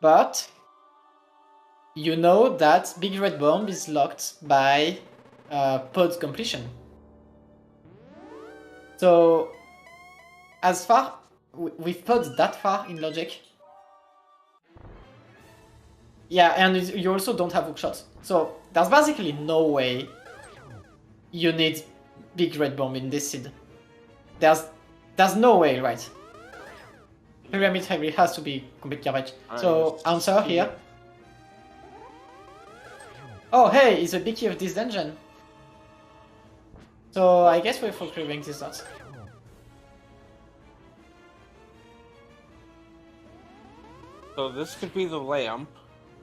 Speaker 2: But you know that Big Red Bomb is locked by pod completion. So as far we've pod that far in logic. Yeah, and you also don't have hookshot. So there's basically no way you need Big Red Bomb in this seed. There's no way, right? Pyramid Heavy has to be completely right. So answer here. Oh hey, it's a big key of this dungeon. So I guess we're for clearing this out.
Speaker 3: So this could be the lamp.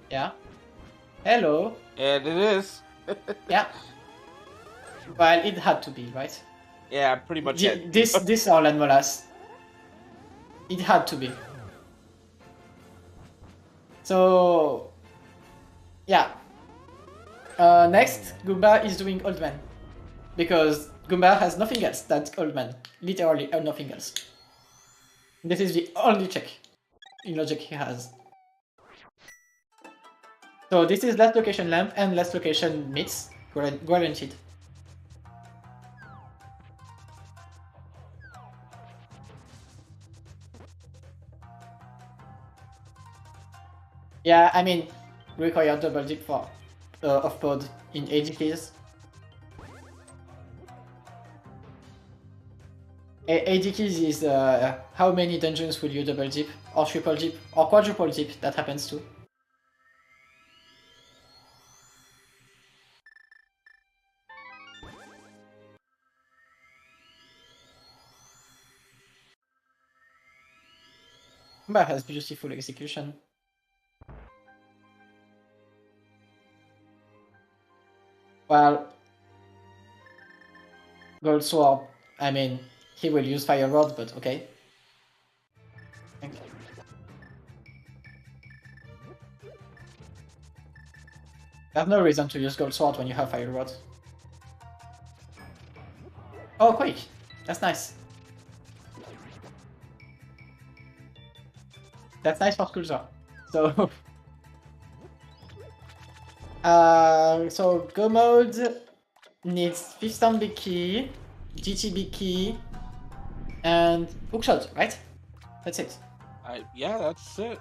Speaker 2: Yeah. Hello.
Speaker 3: And it is.
Speaker 2: Yeah. Well, it had to be, right?
Speaker 3: Yeah, pretty much.
Speaker 2: This Orland Molas. It had to be. So yeah. Next, Goomba is doing Old Man. Because Goomba has nothing else that's Old Man. Literally nothing else. This is the only check in logic he has. So this is last location lamp and last location meats, guaranteed. Yeah, I mean, require double dip for off pod in AD keys. AD keys is how many dungeons will you double dip, or triple dip, or quadruple dip, that happens too. Goomba has beautiful execution. Well, Gold Sword, I mean, he will use Fire Rod, but okay. There's no reason to use Gold Sword when you have Fire Rod. Oh, quick! That's nice. That's nice for Schulzer. So... so Go Mode needs 5th big key, GT big key, and hookshot, right? That's it.
Speaker 3: Yeah, that's it.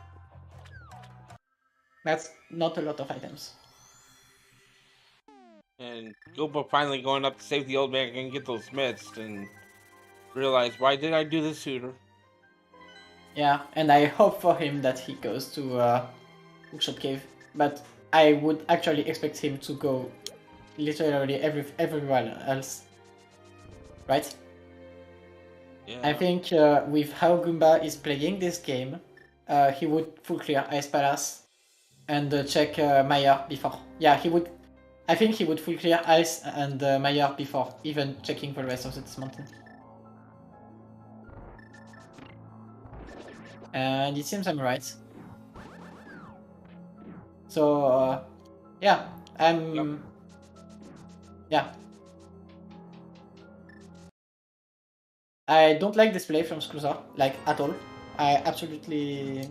Speaker 2: That's not a lot of items.
Speaker 3: And Goomba finally going up to save the old man and get those meds and realize, why did I do this sooner?
Speaker 2: Yeah, and I hope for him that he goes to Hookshot Cave, but I would actually expect him to go literally everywhere else. Right?
Speaker 3: Yeah.
Speaker 2: I think with how Goomba is playing this game, he would full clear Ice Palace and check Maya before. Yeah, he would. I think he would full clear Ice and Maya before even checking the rest of this mountain. And it seems I'm right. So, yeah,
Speaker 3: Yep.
Speaker 2: Yeah. I don't like this play from Schulzer, like, at all. I absolutely...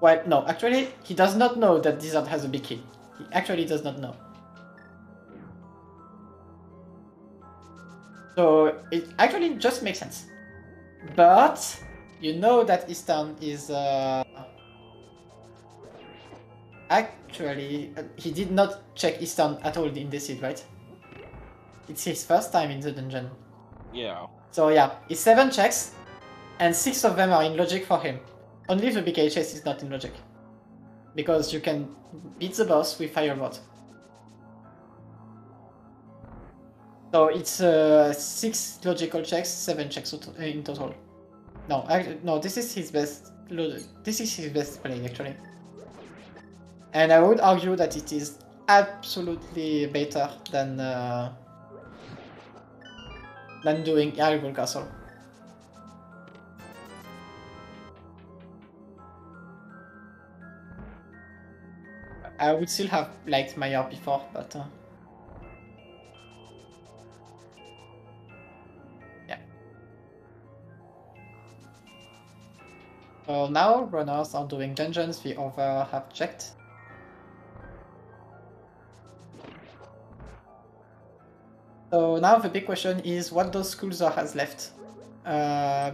Speaker 2: Well, no, actually, he does not know that Desert has a big key. He actually does not know. So, it actually just makes sense. But, you know that Eastern is... Actually, he did not check Eastern at all in the seed, right? It's his first time in the dungeon.
Speaker 3: Yeah.
Speaker 2: So yeah, it's 7 checks, and 6 of them are in logic for him. Only the big HS is not in logic. Because you can beat the boss with Fire Rod. So it's 6 logical checks, 7 checks in total. No, no, this is his best. This is his best play actually. And I would argue that it is absolutely better than doing Hyrule Castle. I would still have liked Maya before, but yeah. So now runners are doing dungeons the other have checked. So now the big question is what those Schulzer has left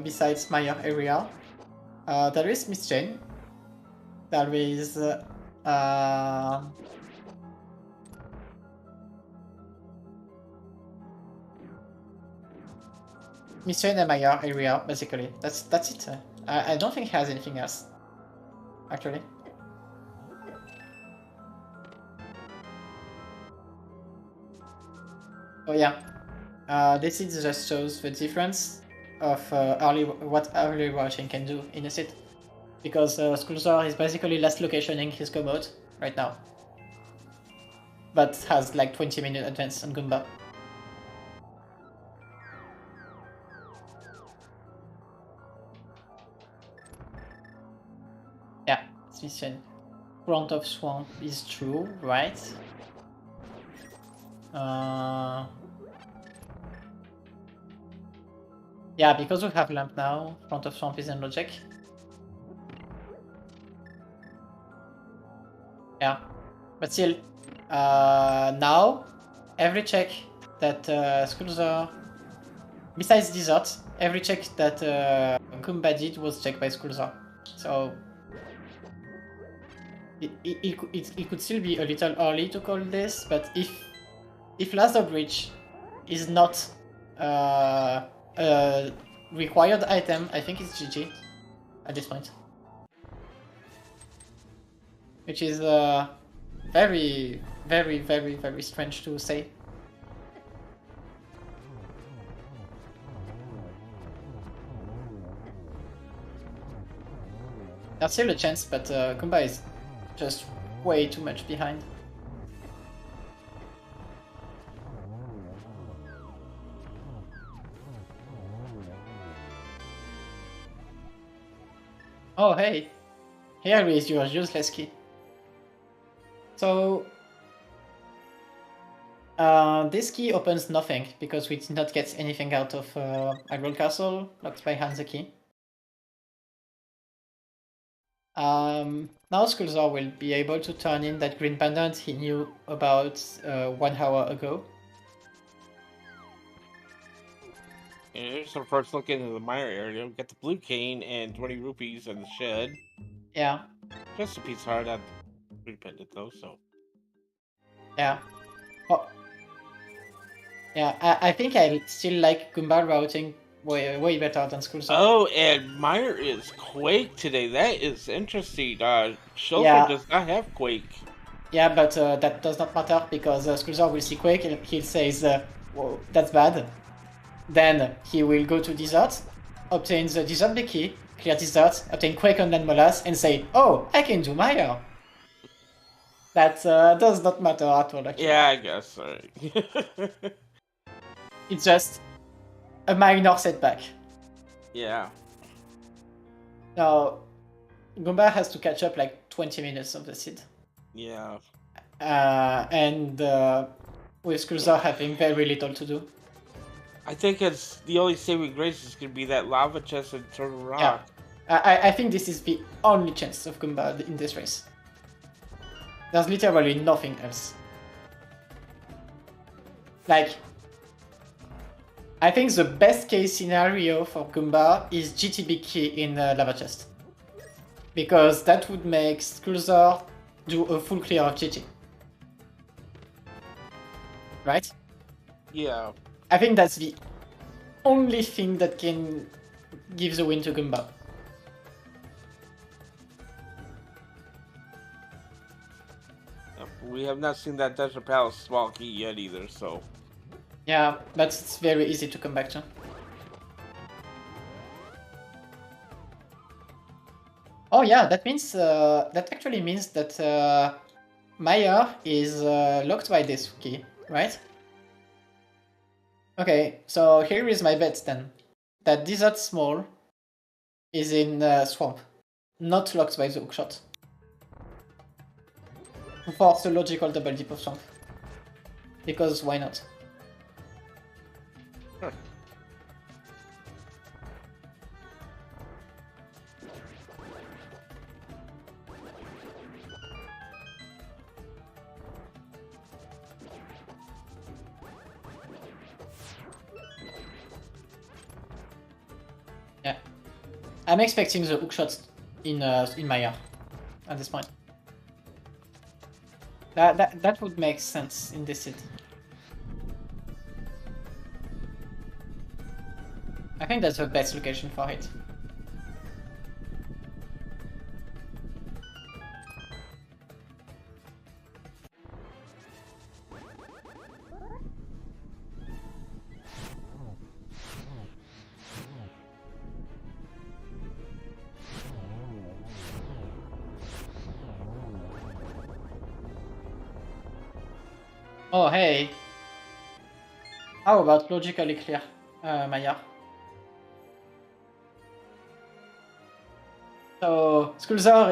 Speaker 2: besides Maya area. There is Miss Jane. There is Miss Jane and Maya area basically. That's it. I don't think he has anything else actually. Oh yeah, this is just shows the difference of what early watching can do in a set. Because Schulzer is basically last locationing his go mode right now. But has like 20-minute advance on Goomba. Yeah, it's mission. Front of Swamp is true, right? Yeah, because we have Lamp now, Front of Swamp is in logic. Yeah, but still, now, every check that Schulzer, besides Desert, every check that Goomba did was checked by Schulzer. So, it could still be a little early to call this, but if Last of Bridge is not a required item, I think it's GG at this point. Which is very, very, very, very strange to say. There's still a chance, but Goomba is just way too much behind. Oh hey, here is your useless key. So this key opens nothing because we did not get anything out of Hyrule Castle, locked by Hanzaki. Now Schulzer will be able to turn in that green pendant he knew about 1 hour ago.
Speaker 3: And here's our first look into the mire area. We got the blue cane and 20 rupees in the shed.
Speaker 2: Yeah,
Speaker 3: Just a piece of heart, not green pendant though, so.
Speaker 2: yeah. Oh. Yeah, I think I still like Goomba routing way better than Schulzer.
Speaker 3: Oh, and Mire is Quake today. That is interesting. Schulzer
Speaker 2: Yeah.
Speaker 3: does not have Quake.
Speaker 2: Yeah, but that does not matter because Schulzer will see Quake and he'll say, "Whoa, that's bad." Then he will go to Desert, obtain the Desert key, clear Desert, obtain Quake on Land Molas, and say, "Oh, I can do Mire." That does not matter at all, actually.
Speaker 3: Yeah, I guess. Alright.
Speaker 2: It's just a minor setback.
Speaker 3: Yeah.
Speaker 2: Now, Goomba has to catch up like 20 minutes of the seed.
Speaker 3: Yeah.
Speaker 2: And with Schulzer having very little to do.
Speaker 3: I think it's the only saving grace is gonna be that lava chest and Turtle Rock.
Speaker 2: Yeah. I think this is the only chance of Goomba in this race. There's literally nothing else. Like, I think the best case scenario for Goomba is GTB key in Lava Chest. Because that would make Schulzer do a full clear of GT. Right?
Speaker 3: Yeah.
Speaker 2: I think that's the only thing that can give the win to Goomba.
Speaker 3: We have not seen that Desert Palace small key yet either, so.
Speaker 2: Yeah, but it's very easy to come back to. Oh yeah, that means that actually means that Maya is locked by this key, right? Okay, so here is my bet then. That Desert Small is in Swamp, not locked by the hookshot. For the logical double dip of Swamp. Because why not?
Speaker 3: Sure.
Speaker 2: Yeah. I'm expecting the hookshot in Maya at this point. That would make sense in this seed. I think that's the best location for it. Oh hey! How about logically clear, Maya? So Schulzer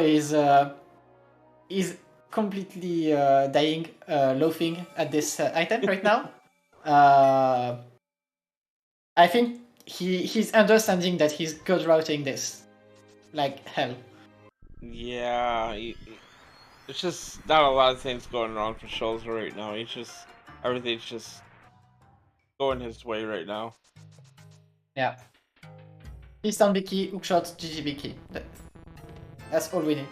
Speaker 2: is completely dying, loafing at this item right now. I think he's understanding that he's good routing this like hell.
Speaker 3: Yeah. It's just not a lot of things going on for Schulzer right now. Everything's just going his way right now.
Speaker 2: Yeah. Eastern Biki, hookshot, GG Biki. That's all we need.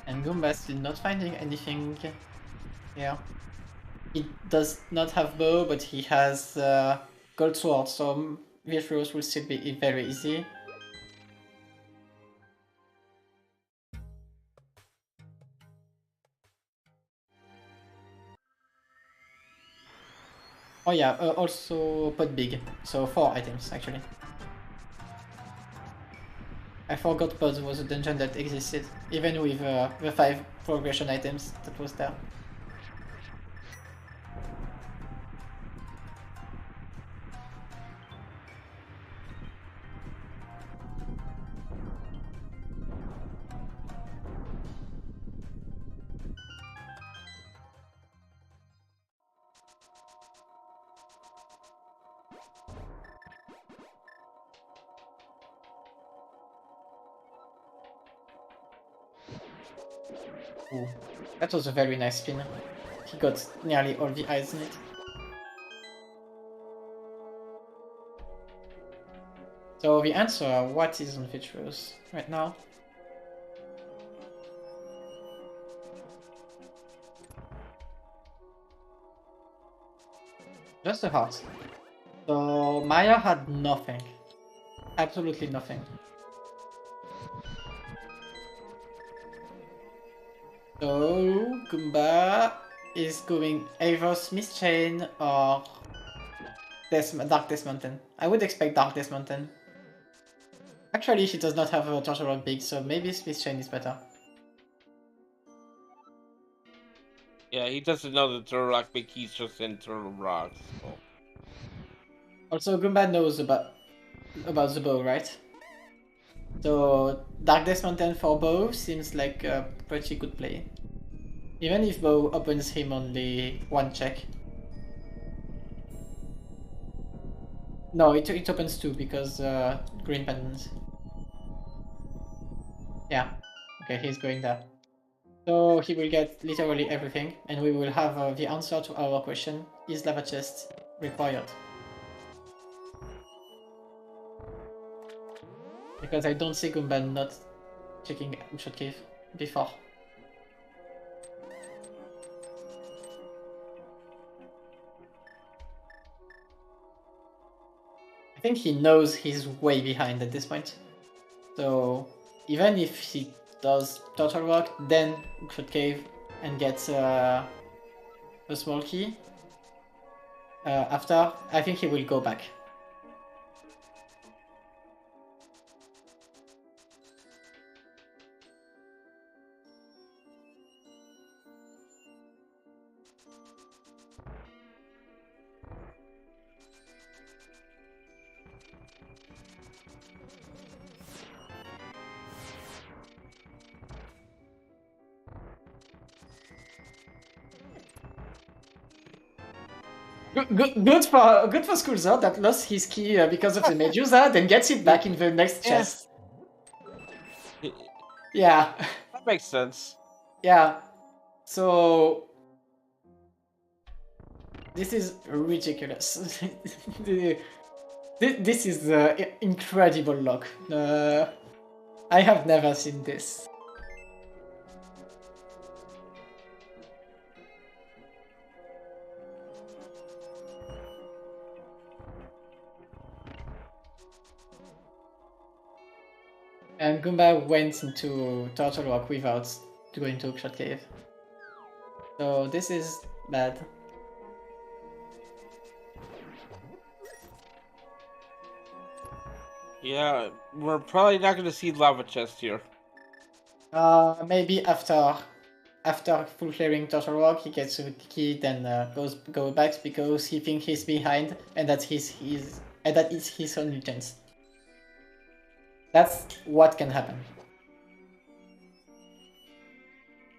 Speaker 2: And Goomba still not finding anything here. He does not have bow, but he has gold sword, so Virtuos will still be very easy. Oh yeah, also pot big. So 4 items actually. I forgot pods was a dungeon that existed, even with the 5 progression items that was there. Ooh, that was a very nice spin. He got nearly all the eyes in it. So the answer, what is on features right now? Just a heart. So Maya had nothing. Absolutely nothing. So Goomba is going either Smith Chain or Dark Death Mountain. I would expect Dark Death Mountain. Actually, she does not have a Turtle Rock big, so maybe Smith Chain is better.
Speaker 3: Yeah, he doesn't know the Turtle Rock big. He's just in Turtle Rocks. So.
Speaker 2: Also, Goomba knows about the bow, right? So Dark Death Mountain for bow seems like a pretty good play. Even if bow opens him only 1 check. No, it opens 2 because green pendants. Yeah. Okay, he's going there. So he will get literally everything, and we will have the answer to our question: is lava chest required? Because I don't see Goomba not checking Shot Cave before. I think he knows he's way behind at this point. So even if he does Turtle Rock, then Shot Cave and gets a small key, after, I think he will go back. Good for Schulzer that lost his key because of the Medusa, then gets it back in the next chest. Yeah.
Speaker 3: That makes sense.
Speaker 2: Yeah. So this is ridiculous. This is incredible luck. I have never seen this. And Goomba went into Turtle Rock without going to Hookshot Cave. So this is bad.
Speaker 3: Yeah, we're probably not going to see lava chest here.
Speaker 2: Maybe after full clearing Turtle Rock, he gets a key, then go back because he thinks he's behind, and that is his only chance. That's what can happen.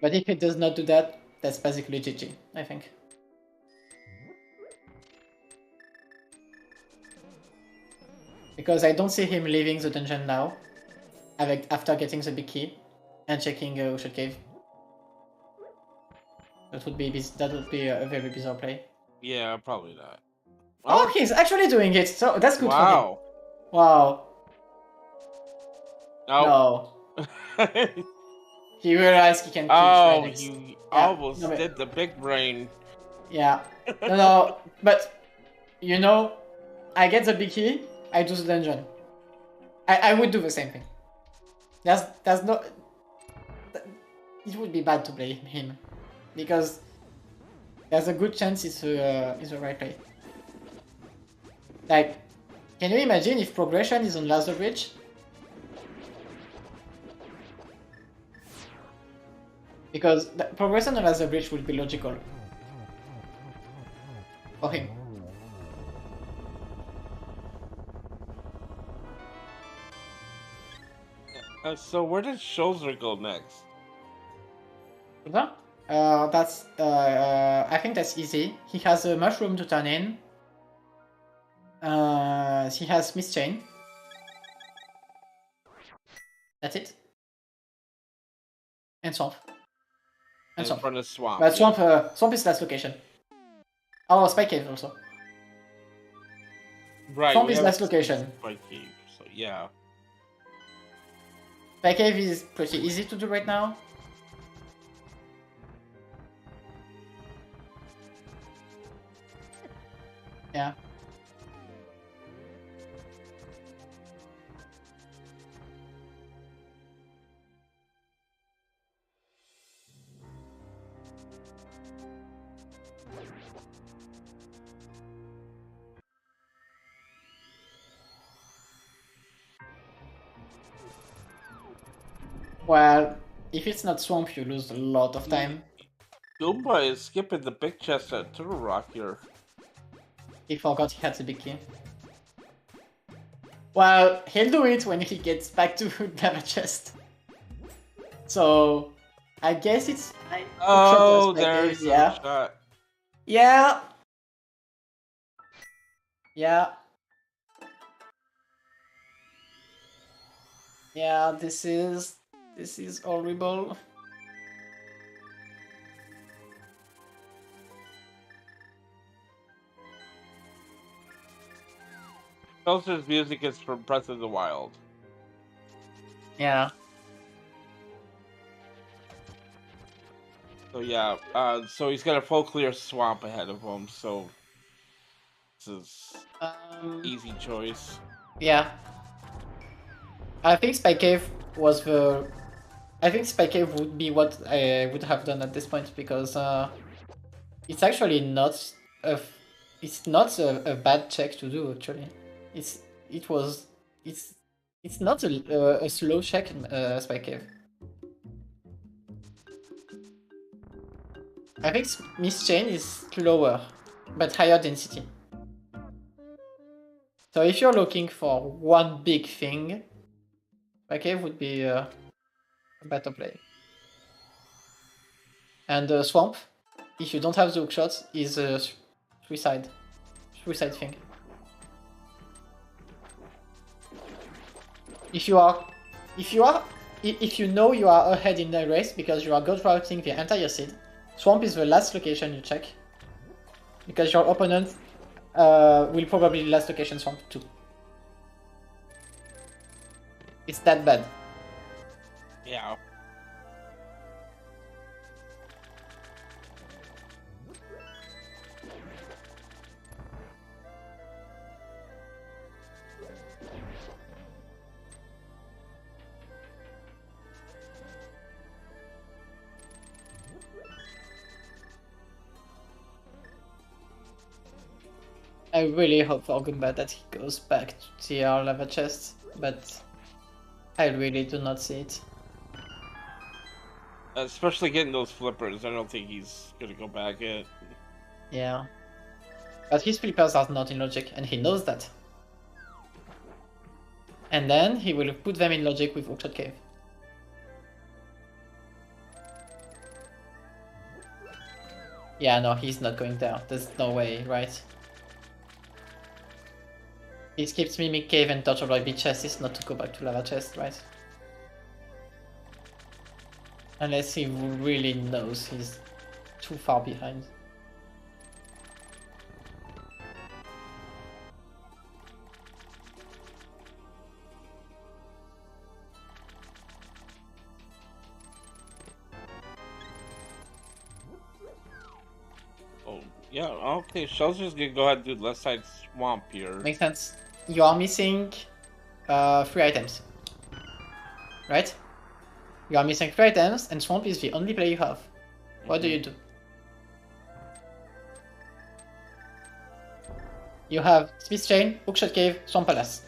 Speaker 2: But if he does not do that, that's basically GG, I think. Because I don't see him leaving the dungeon now, after getting the big key and checking Hookshot Cave. That would be a very bizarre play.
Speaker 3: Yeah, probably not.
Speaker 2: Oh, he's actually doing it, so that's good for him.
Speaker 3: Wow.
Speaker 2: Wow.
Speaker 3: Oh.
Speaker 2: No. He realized he can kill
Speaker 3: Oh,
Speaker 2: Trinex.
Speaker 3: you
Speaker 2: Yeah,
Speaker 3: almost
Speaker 2: no, but-
Speaker 3: did the big brain.
Speaker 2: Yeah. No, but you know, I get the big key, I do the dungeon. I would do the same thing. There's no. It would be bad to blame him because there's a good chance it's the right play. Like, can you imagine if progression is on Laser Bridge? Because the progression on Laser Bridge will be logical. For him.
Speaker 3: So where does Schulzer go next?
Speaker 2: That's I think that's easy. He has a mushroom to turn in. He has Miss Chain. That's it. And Swamp.
Speaker 3: And
Speaker 2: Swamp.
Speaker 3: from the swamp.
Speaker 2: But Swamp is last location. Oh, Spike Cave also.
Speaker 3: Right.
Speaker 2: Swamp is last location.
Speaker 3: Spike Cave. So yeah.
Speaker 2: Spike Cave is pretty easy to do right now. Yeah. Well, if it's not Swamp, you lose a lot of time.
Speaker 3: Goomba is skipping the big chest at Turtle Rock here.
Speaker 2: He forgot he had the big key. Well, he'll do it when he gets back to Lava Chest. So, I guess it's...
Speaker 3: Oh, there's
Speaker 2: yeah.
Speaker 3: a shot.
Speaker 2: Yeah. Yeah. Yeah, this is horrible.
Speaker 3: Schulzer's music is from Breath of the Wild.
Speaker 2: Yeah.
Speaker 3: So yeah, so he's got a full clear swamp ahead of him, so this is easy choice.
Speaker 2: Yeah. I think Spike Cave was the... I think Spike Cave would be what I would have done at this point, because it's actually not a... It's not a bad check to do, actually. It's not a slow check in Spike Cave. I think Miss Chain is slower, but higher density. So if you're looking for one big thing, Spike Cave would be a better play. And Swamp, if you don't have the hookshot, is a suicide thing. If you know you are ahead in the race because you are gold routing the entire seed, Swamp is the last location you check. Because your opponent will probably last location Swamp too. It's that bad.
Speaker 3: Yeah.
Speaker 2: I really hope for Goomba that he goes back to TR Lava Chest, but I really do not see it.
Speaker 3: Especially getting those flippers, I don't think he's gonna go back yet.
Speaker 2: Yeah. But his flippers are not in logic, and he knows that. And then he will put them in logic with Hookshot Cave. Yeah, no, he's not going there. There's no way, right? He skips Mimic Cave and Torture Rock Beach Chest is not to go back to Lava Chest, right? Unless he really knows he's too far behind.
Speaker 3: Oh, yeah, okay, Schulzer's gonna go ahead and do left side swamp here.
Speaker 2: Makes sense. You are missing 3 items. Right? You are missing 3 items and Swamp is the only play you have. What do you do? You have Smith Chain, Hookshot Cave, Swamp Palace.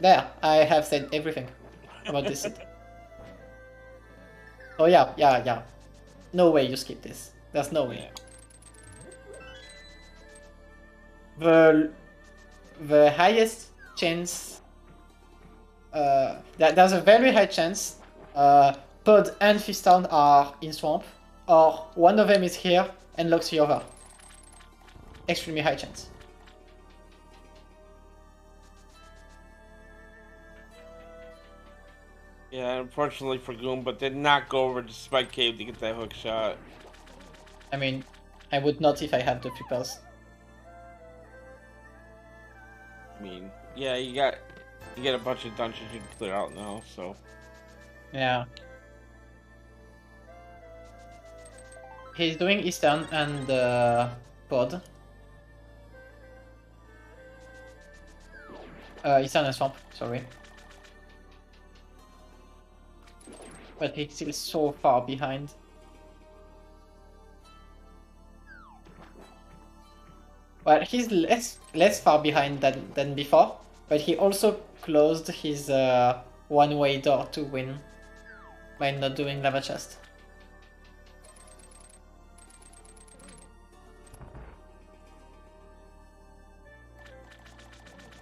Speaker 2: There, I have said everything about this seed. Oh yeah. No way you skip this. There's no way. The highest chance, there's a very high chance Pod and Fistown are in Swamp, or one of them is here and locks the other. Extremely high chance.
Speaker 3: Yeah, unfortunately for Goomba, did not go over to Spike Cave to get that hook shot.
Speaker 2: I mean, I would not if I had the flippers.
Speaker 3: I mean, yeah, you got a bunch of dungeons you can clear out now, so.
Speaker 2: Yeah. He's doing Eastern and Pod. Eastern and Swamp, sorry. But he's still so far behind. Well, he's less far behind than before, but he also closed his one-way door to win by not doing Lava Chest.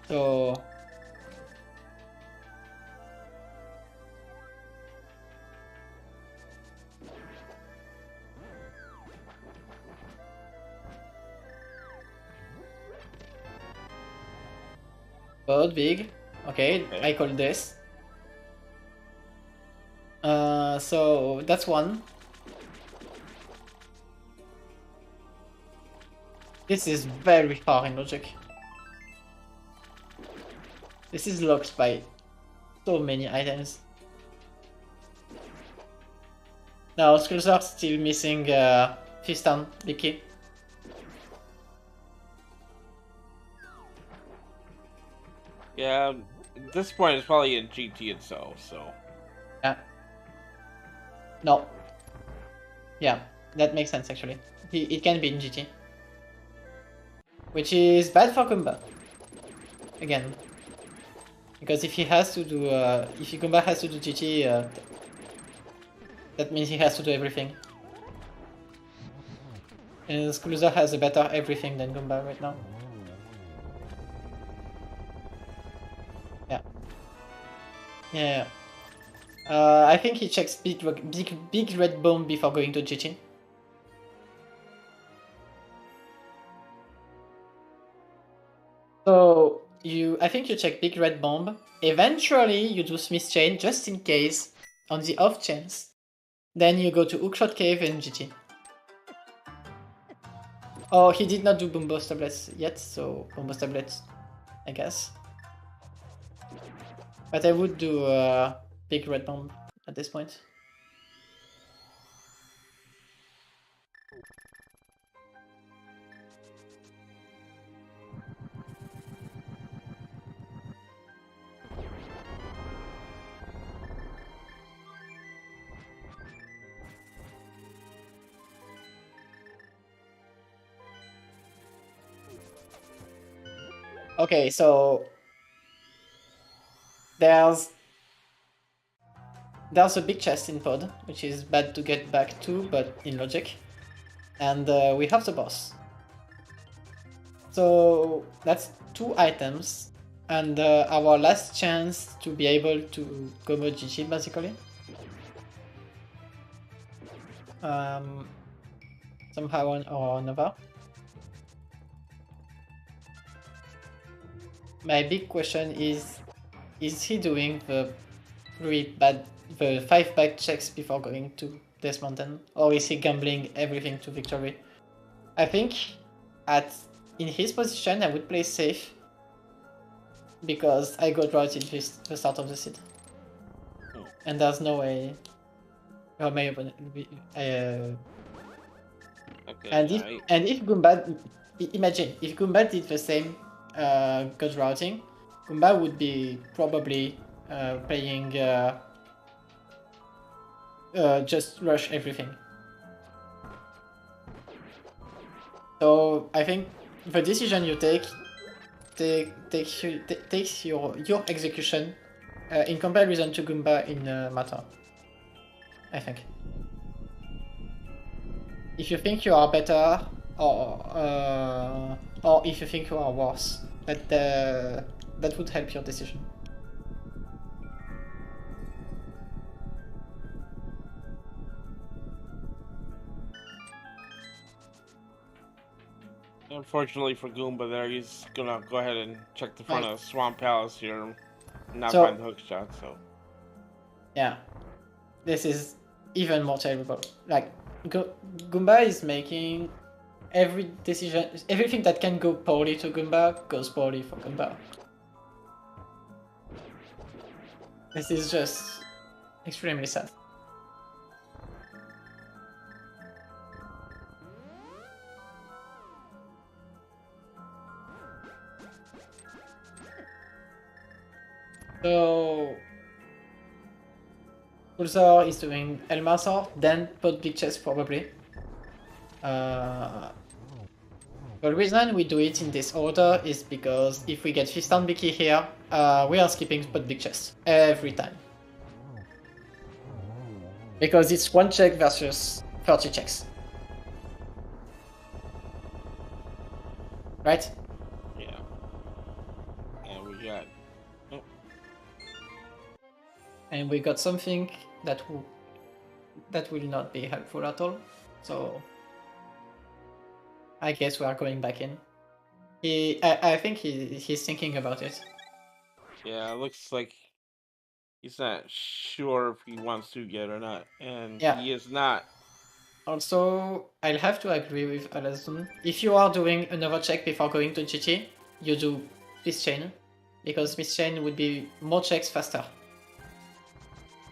Speaker 2: So Both big. Okay, I call this. So that's one. This is very far in logic. This is locked by so many items. Now Schulzer still missing Fistan, the key.
Speaker 3: Yeah, at this point it's probably in GT itself, so.
Speaker 2: Yeah. No. Yeah, that makes sense actually. It can be in GT. Which is bad for Goomba. Again. Because if he has to do, if Goomba has to do GT, that means he has to do everything. And Schulzer has a better everything than Goomba right now. Yeah. Yeah. I think he checks big red bomb before going to GT. So I think you check big red bomb. Eventually you do Smith Chain just in case, on the off chance. Then you go to Hookshot Cave and GT. Oh, he did not do Boombo tablets yet, so Boombo tablets, I guess. But I would do big red bomb at this point. Okay, so there's a big chest in Pod, which is bad to get back to, but in logic. And we have the boss. So that's 2 items, and our last chance to be able to combo GG basically. Somehow or another. My big question is he doing the 5 bad checks before going to Death Mountain, or is he gambling everything to victory? I think in his position I would play safe, because I got right in the start of the seed. And there's no way my opponent
Speaker 3: Okay,
Speaker 2: and if Goomba, imagine if Goomba did the same God routing, Goomba would be probably playing just rush everything. So I think the decision you takes your execution in comparison to Goomba in matter. I think. If you think you are better, or if you think you are worse, that would help your decision.
Speaker 3: Unfortunately for Goomba there, he's gonna go ahead and check the front of Swamp Palace here and not
Speaker 2: So-
Speaker 3: find the hook shot, so.
Speaker 2: Yeah, this is even more terrible. Like, Goomba is making every decision, everything that can go poorly to Goomba goes poorly for Goomba. This is just extremely sad. So Schulzer is doing Elmaster, then put big chest probably. The reason we do it in this order is because if we get 5th down Biki here, we are skipping put big chest every time. Because it's 1 check versus 30 checks. Right?
Speaker 3: Yeah. And we got. Oh.
Speaker 2: And we got something that will not be helpful at all. So I guess we are going back in. I think he's thinking about it.
Speaker 3: Yeah, it looks like he's not sure if he wants to yet or not. And
Speaker 2: Yeah.
Speaker 3: he is not.
Speaker 2: Also, I'll have to agree with Alazun. If you are doing another check before going to GT, you do this chain, because this chain would be more checks faster.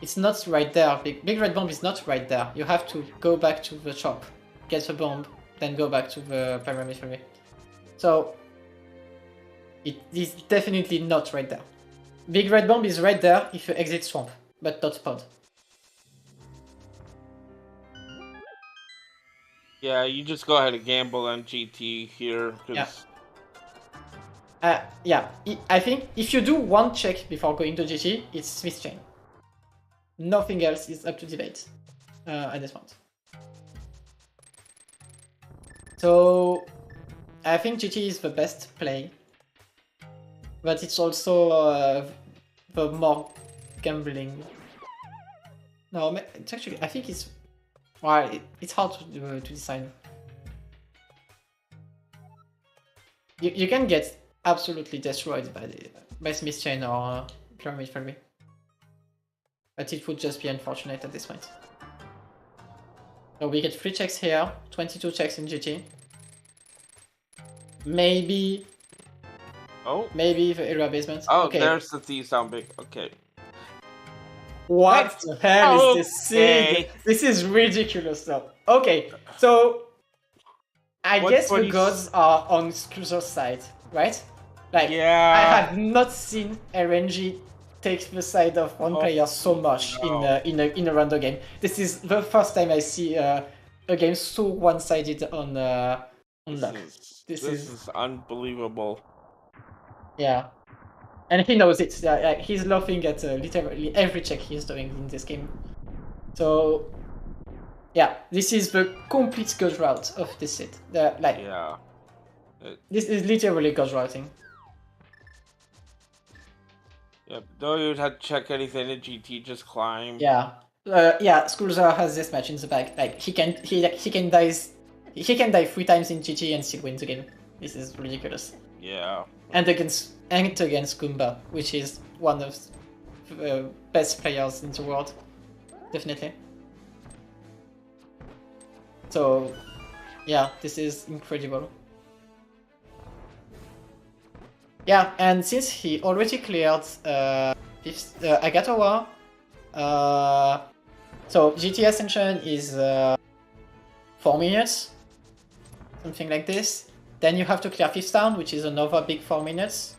Speaker 2: It's not right there. Big red bomb is not right there. You have to go back to the shop, get the bomb, then go back to the pyramid. So it is definitely not right there. Big red bomb is right there if you exit swamp, but not pod.
Speaker 3: Yeah, you just go ahead and gamble on GT here. Cause...
Speaker 2: Yeah. I think if you do 1 check before going to GT, it's Smith chain. Nothing else is up to debate at this point. So I think GT is the best play, but it's also the more gambling. No, it's actually, I think it's, well, it's hard to decide. You can get absolutely destroyed by Smith chain or pyramid fairy. But it would just be unfortunate at this point. So we get 3 checks here, 22 checks in GT. Maybe...
Speaker 3: Oh.
Speaker 2: Maybe the area basement.
Speaker 3: Oh,
Speaker 2: okay.
Speaker 3: There's the thief sound big. Okay.
Speaker 2: What the hell is this
Speaker 3: Okay.
Speaker 2: thing? This is ridiculous though. Okay, so... I guess the gods are on Scuser's side, right? Like,
Speaker 3: Yeah.
Speaker 2: I have not seen RNG take the side of one player so much in a random game. This is the first time I see a game so one-sided on luck. This is
Speaker 3: unbelievable.
Speaker 2: Yeah, and he knows it. He's laughing at literally every check he's doing in this game. So yeah, this is the complete god route of this set.
Speaker 3: Yeah.
Speaker 2: This is literally god routing.
Speaker 3: Yep, don't even have to check anything in GT, just climb.
Speaker 2: Yeah. Schulzer has this match in the bag. Like he can die 3 times in GT and still win the game. This is ridiculous.
Speaker 3: Yeah.
Speaker 2: And against Goomba, which is one of the best players in the world. Definitely. So yeah, this is incredible. Yeah, and since he already cleared Agatowa, so GT Ascension is 4 minutes, something like this. Then you have to clear 5th town, which is another big 4 minutes.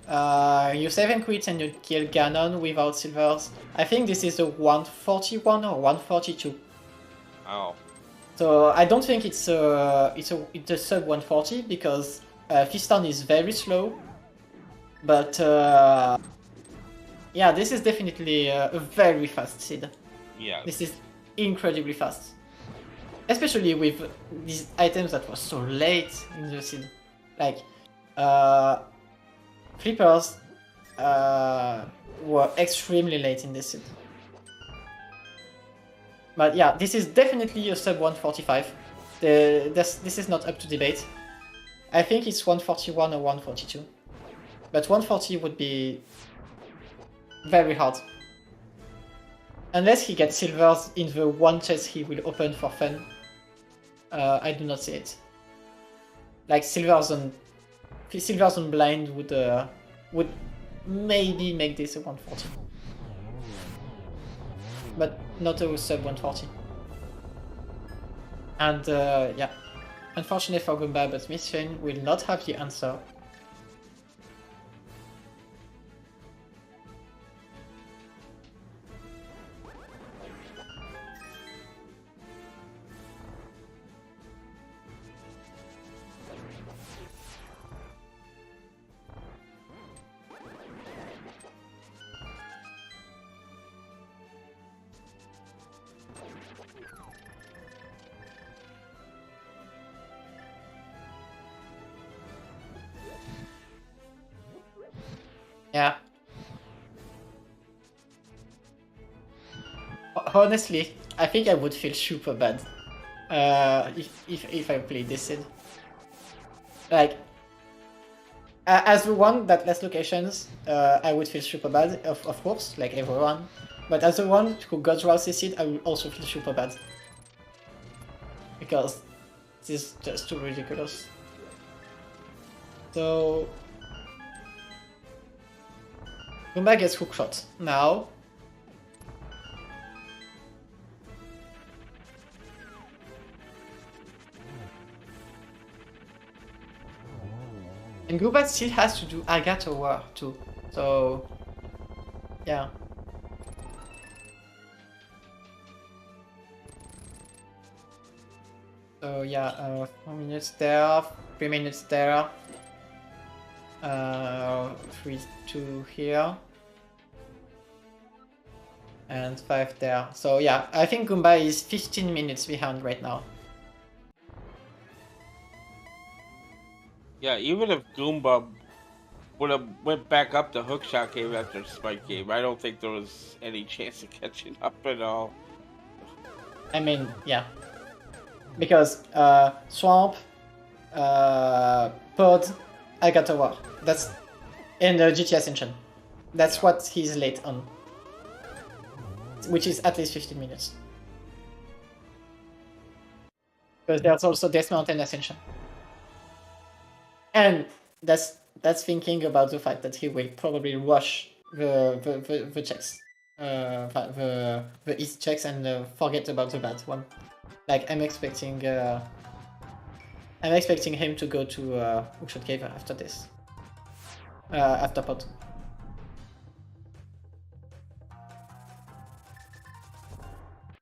Speaker 2: You save and quit and you kill Ganon without silvers. I think this is a 141 or 142.
Speaker 3: Oh.
Speaker 2: So I don't think it's a sub 140 because Fiston is very slow, but yeah, this is definitely a very fast seed.
Speaker 3: Yeah.
Speaker 2: This is incredibly fast, especially with these items that were so late in the seed, like flippers were extremely late in this seed. But yeah, this is definitely a sub 145. This is not up to debate. I think it's 141 or 142. But 140 would be very hard. Unless he gets silvers in the one chest he will open for fun. I do not see it. Like silvers on blind would maybe make this a 140. But not a sub 140. And yeah, unfortunately for Goomba, but Miss Shane will not have the answer. Yeah. Honestly, I think I would feel super bad if I played this seed. Like, as the one that less locations, I would feel super bad, of course, like everyone. But as the one who got Rousey seed, I would also feel super bad. Because this is just too ridiculous. So Goomba gets hookshot. Now and Goomba still has to do Agatha War too. So yeah. So yeah, 4 minutes there, 3 minutes there. 3, 2 here. And 5 there. So yeah, I think Goomba is 15 minutes behind right now.
Speaker 3: Yeah, even if Goomba would have went back up the hookshot cave after Spike game, I don't think there was any chance of catching up at all.
Speaker 2: I mean, yeah. Because Swamp, Pod, Agatha War. That's in the GT Ascension. That's what he's late on. Which is at least 15 minutes. Because there's also Death Mountain Ascension. And that's thinking about the fact that he will probably rush the checks. The east checks and forget about the bad one. Like I'm expecting him to go to Hookshot Cave after this. After Pod.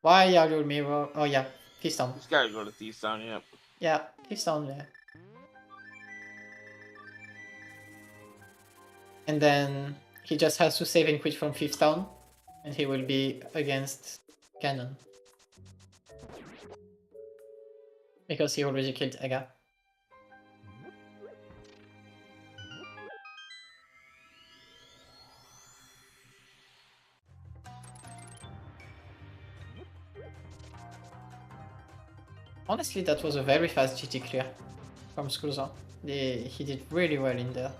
Speaker 2: Why are you mirror? Oh yeah, Thief Town.
Speaker 3: He's gotta go to Thief Town, yeah.
Speaker 2: Yeah, Thief Town, yeah. And then he just has to save and quit from Thief Town, and he will be against Ganon. Because he already killed Aga. Honestly, that was a very fast GT clear from Schulzer. He did really well in there.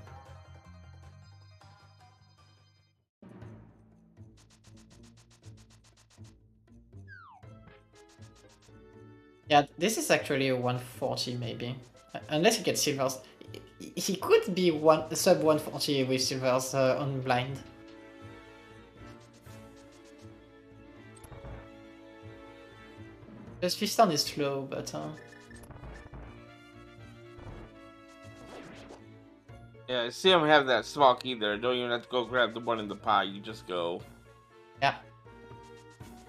Speaker 2: Yeah, this is actually a 140 maybe. Unless he gets silvers. He could be sub 140 with silvers on blind. Because Fiston is slow, but
Speaker 3: Yeah, I see him have that small key there. Don't even have to go grab the one in the pie, you just go.
Speaker 2: yeah.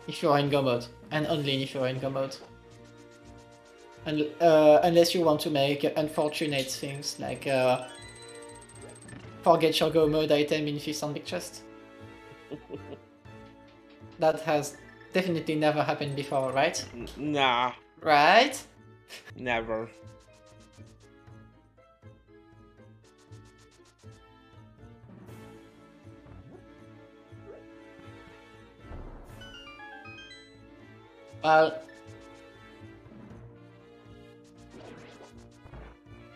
Speaker 2: If you're in go mode. And only if you're in go mode. unless you want to make unfortunate things like forget your go mode item in Fist on Big Chest. That has definitely never happened before, right?
Speaker 3: Nah,
Speaker 2: Right?
Speaker 3: never.
Speaker 2: Well,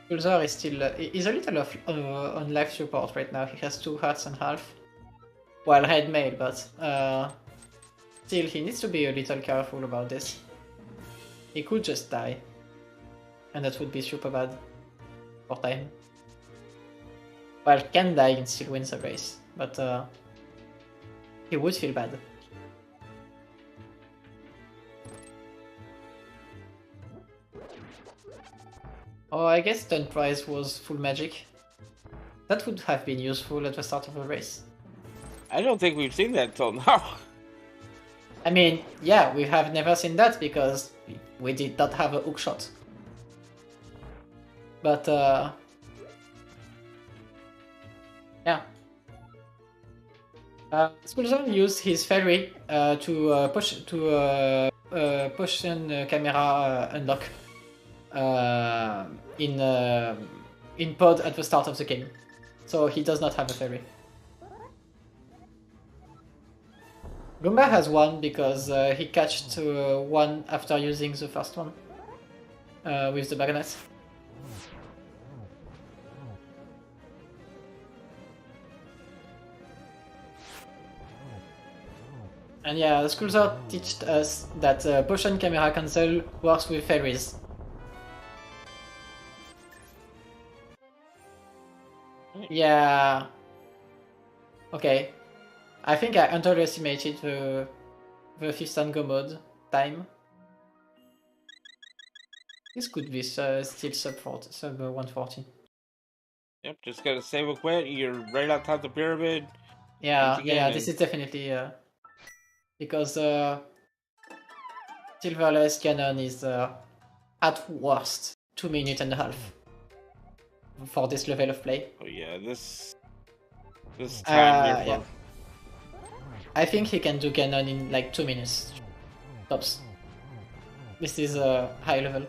Speaker 2: Schulzer is still he's a little on life support right now. He has 2 hearts and half. Well, red mail, but still he needs to be a little careful about this. He could just die, and that would be super bad for time. Well, can die and still wins the race, but he would feel bad. Oh, I guess Stun Prize was full magic. That would have been useful at the start of the race.
Speaker 3: I don't think we've seen that till now.
Speaker 2: I mean, yeah, we have never seen that because we did not have a hook shot. But yeah. Schulzer used his fairy to push and camera unlock in pod at the start of the game, so he does not have a fairy. Goomba has one because he catched one after using the first one with the magnet. And yeah, Schulzer taught us that potion camera cancel works with fairies. Yeah. Okay. I think I underestimated the fifth and go mode time. This could be still sub 140.
Speaker 3: Yep, just gotta save a quit. You're right on top of the pyramid.
Speaker 2: Yeah, this is definitely because Silverless Ganon is at worst 2.5 minutes for this level of play.
Speaker 3: Oh yeah, this time here.
Speaker 2: Yeah. I think he can do Ganon in like 2 minutes tops. This is a high level.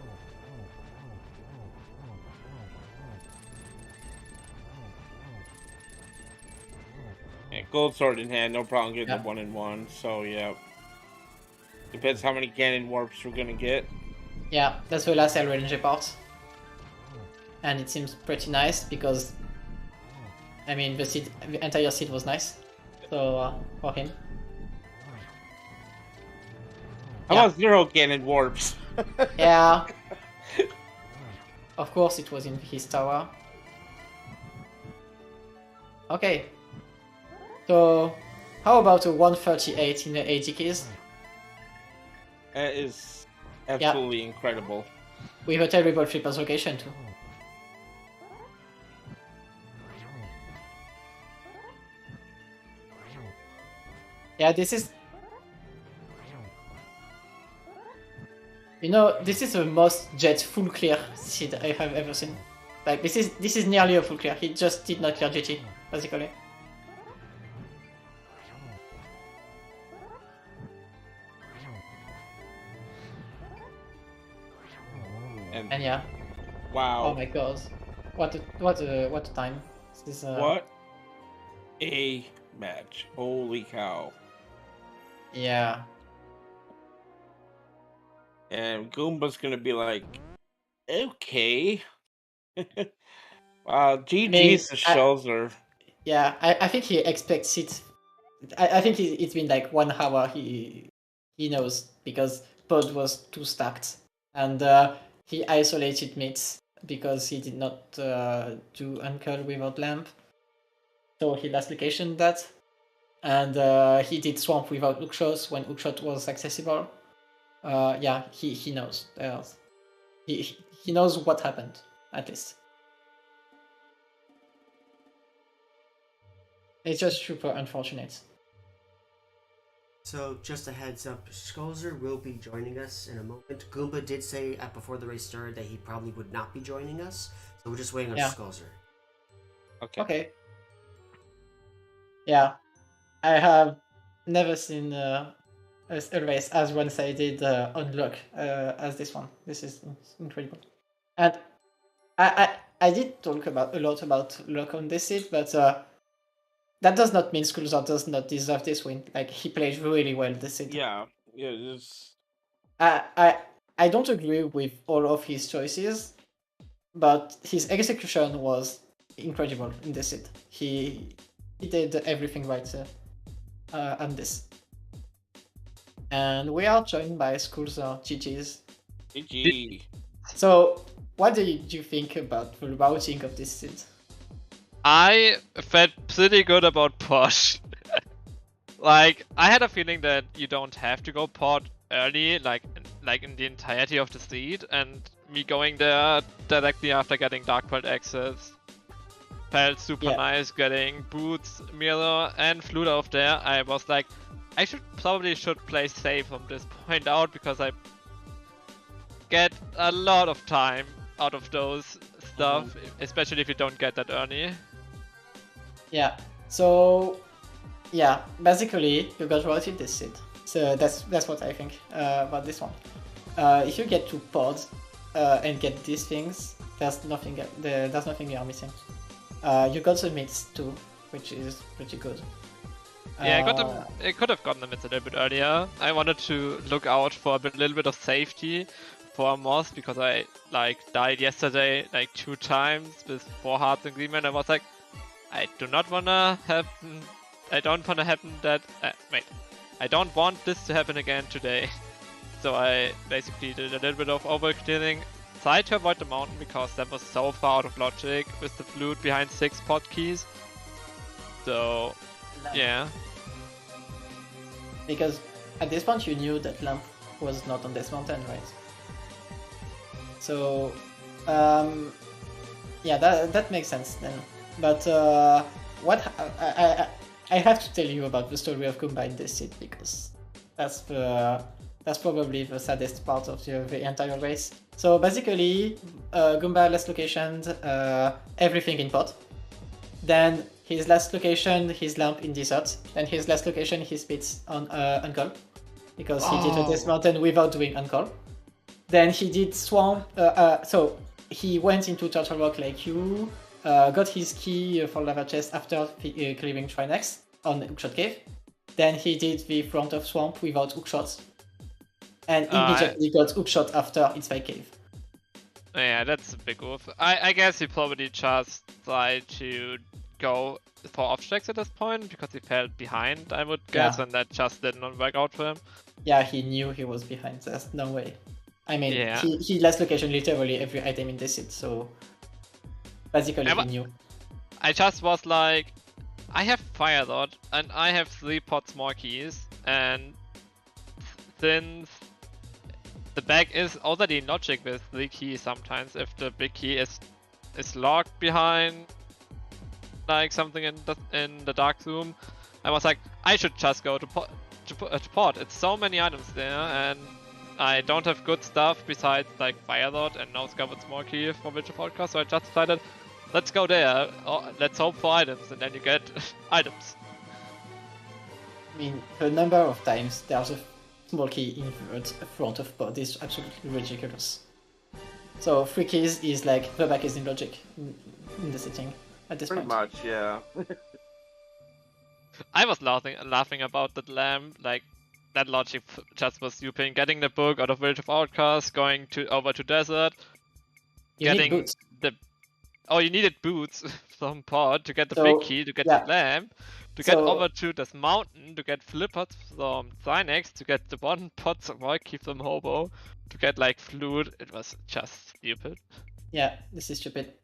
Speaker 3: Yeah, gold sword in hand, no problem getting the 1-in-1. So yeah, depends how many cannon warps we're gonna get.
Speaker 2: Yeah, that's the last LNG part, and it seems pretty nice because I mean the entire seed was nice. So for him.
Speaker 3: How about 0 cannon warps?
Speaker 2: Yeah. Of course it was in his tower. Okay. So how about a 138 in the AD keys?
Speaker 3: That is absolutely incredible.
Speaker 2: With a terrible flippers location too. Yeah, this is... You know, this is the most jet full clear seed I have ever seen. Like, this is nearly a full clear. He just did not clear GT, basically. And yeah.
Speaker 3: Wow.
Speaker 2: Oh my god. What a time. This is,
Speaker 3: What a match. Holy cow.
Speaker 2: Yeah.
Speaker 3: And Goomba's gonna be like, okay. Wow, GG's to Schulzer.
Speaker 2: Yeah, I think he expects it. I think it's been like 1 hour he knows because Pod was too stacked. And he isolated Mitz because he did not do Uncle without Lamp. So he last location that. And he did Swamp without Hookshot when Hookshot was accessible. Yeah, he knows. He knows what happened, at least. It's just super unfortunate.
Speaker 1: So, just a heads up, Schulzer will be joining us in a moment. Goomba did say before the race started that he probably would not be joining us, so we're just waiting on Schulzer.
Speaker 2: Okay. Yeah, I have never seen a race as one-sided on luck as this one. This is incredible. And I did talk a lot about luck on this seed, but that does not mean Schulzer does not deserve this win. Like, he played really well this seed.
Speaker 3: Yeah, just...
Speaker 2: I don't agree with all of his choices, but his execution was incredible in this seed. He did everything right on this. And we are joined by Schulzer. GG's.
Speaker 3: GG.
Speaker 2: So, what do you think about the routing of this seed?
Speaker 4: I felt pretty good about Posh. Like, I had a feeling that you don't have to go pod early, like in the entirety of the seed, and me going there directly after getting Dark World access felt super nice. Getting Boots, Mirror, and Flute out there, I was like, I probably should play safe from this point out, because I get a lot of time out of those stuff, especially if you don't get that early.
Speaker 2: Yeah, so yeah, basically you got routed this seed. So that's what I think about this one. If you get to pod and get these things, there's nothing you are missing. You got the mids too, which is pretty good.
Speaker 4: Yeah, I could have gotten the mids a little bit earlier. I wanted to look out for a little bit of safety for Moss, because I died yesterday 2 times with 4 hearts agreement. I was like, I don't want this to happen again today. So I basically did a little bit of overclearing, tried to avoid the mountain because that was so far out of logic with the flute behind 6 pot keys. So yeah.
Speaker 2: Because at this point you knew that Lamp was not on this mountain, right? So yeah, that makes sense then. But what I have to tell you about the story of Goomba in this seed, because that's probably the saddest part of the entire race. So basically, Goomba last location, everything in pot. Then his last location, his lamp in desert. Then his last location, he spits on uncall, because he did this mountain without doing uncall. Then he did swamp. So he went into Turtle Rock like you. Got his key for lava chest after clearing Trinex on Hookshot Cave. Then he did the front of swamp without hookshot, and immediately got hookshot after its by cave.
Speaker 4: Yeah, that's a big move. I guess he probably just tried to go for off-tracks at this point because he felt behind, I would guess, and that just did not work out for him.
Speaker 2: Yeah, he knew he was behind. There's no way. I mean, he last location literally every item in this set, so basically he knew.
Speaker 4: I just was like, I have Fire Rod and I have 3 pots more keys, and since the bag is already in logic with 3 keys sometimes, if the big key is locked behind like something in the dark room, I was like, I should just go to pot. It's so many items there, and I don't have good stuff besides like Fire Rod and no Scavenged Small Key for Witch of Outcast, so I just decided, let's go there, let's hope for items, and then you get items.
Speaker 2: I mean, the number of times there's a small key in front of pod is absolutely ridiculous. So 3 keys is like the back is in logic in the setting at this point.
Speaker 3: Pretty much, yeah.
Speaker 4: I was laughing about that lamp, like that logic just was stupid. Getting the book out of Village of Outcasts, going over to desert, getting
Speaker 2: boots.
Speaker 4: you needed boots from pod to get the big key, to get the lamp, to get over to this mountain, to get flippers from Zynex, to get the 1 pot small key from Hobo, to get like flute. It was just stupid.
Speaker 2: Yeah, this is stupid.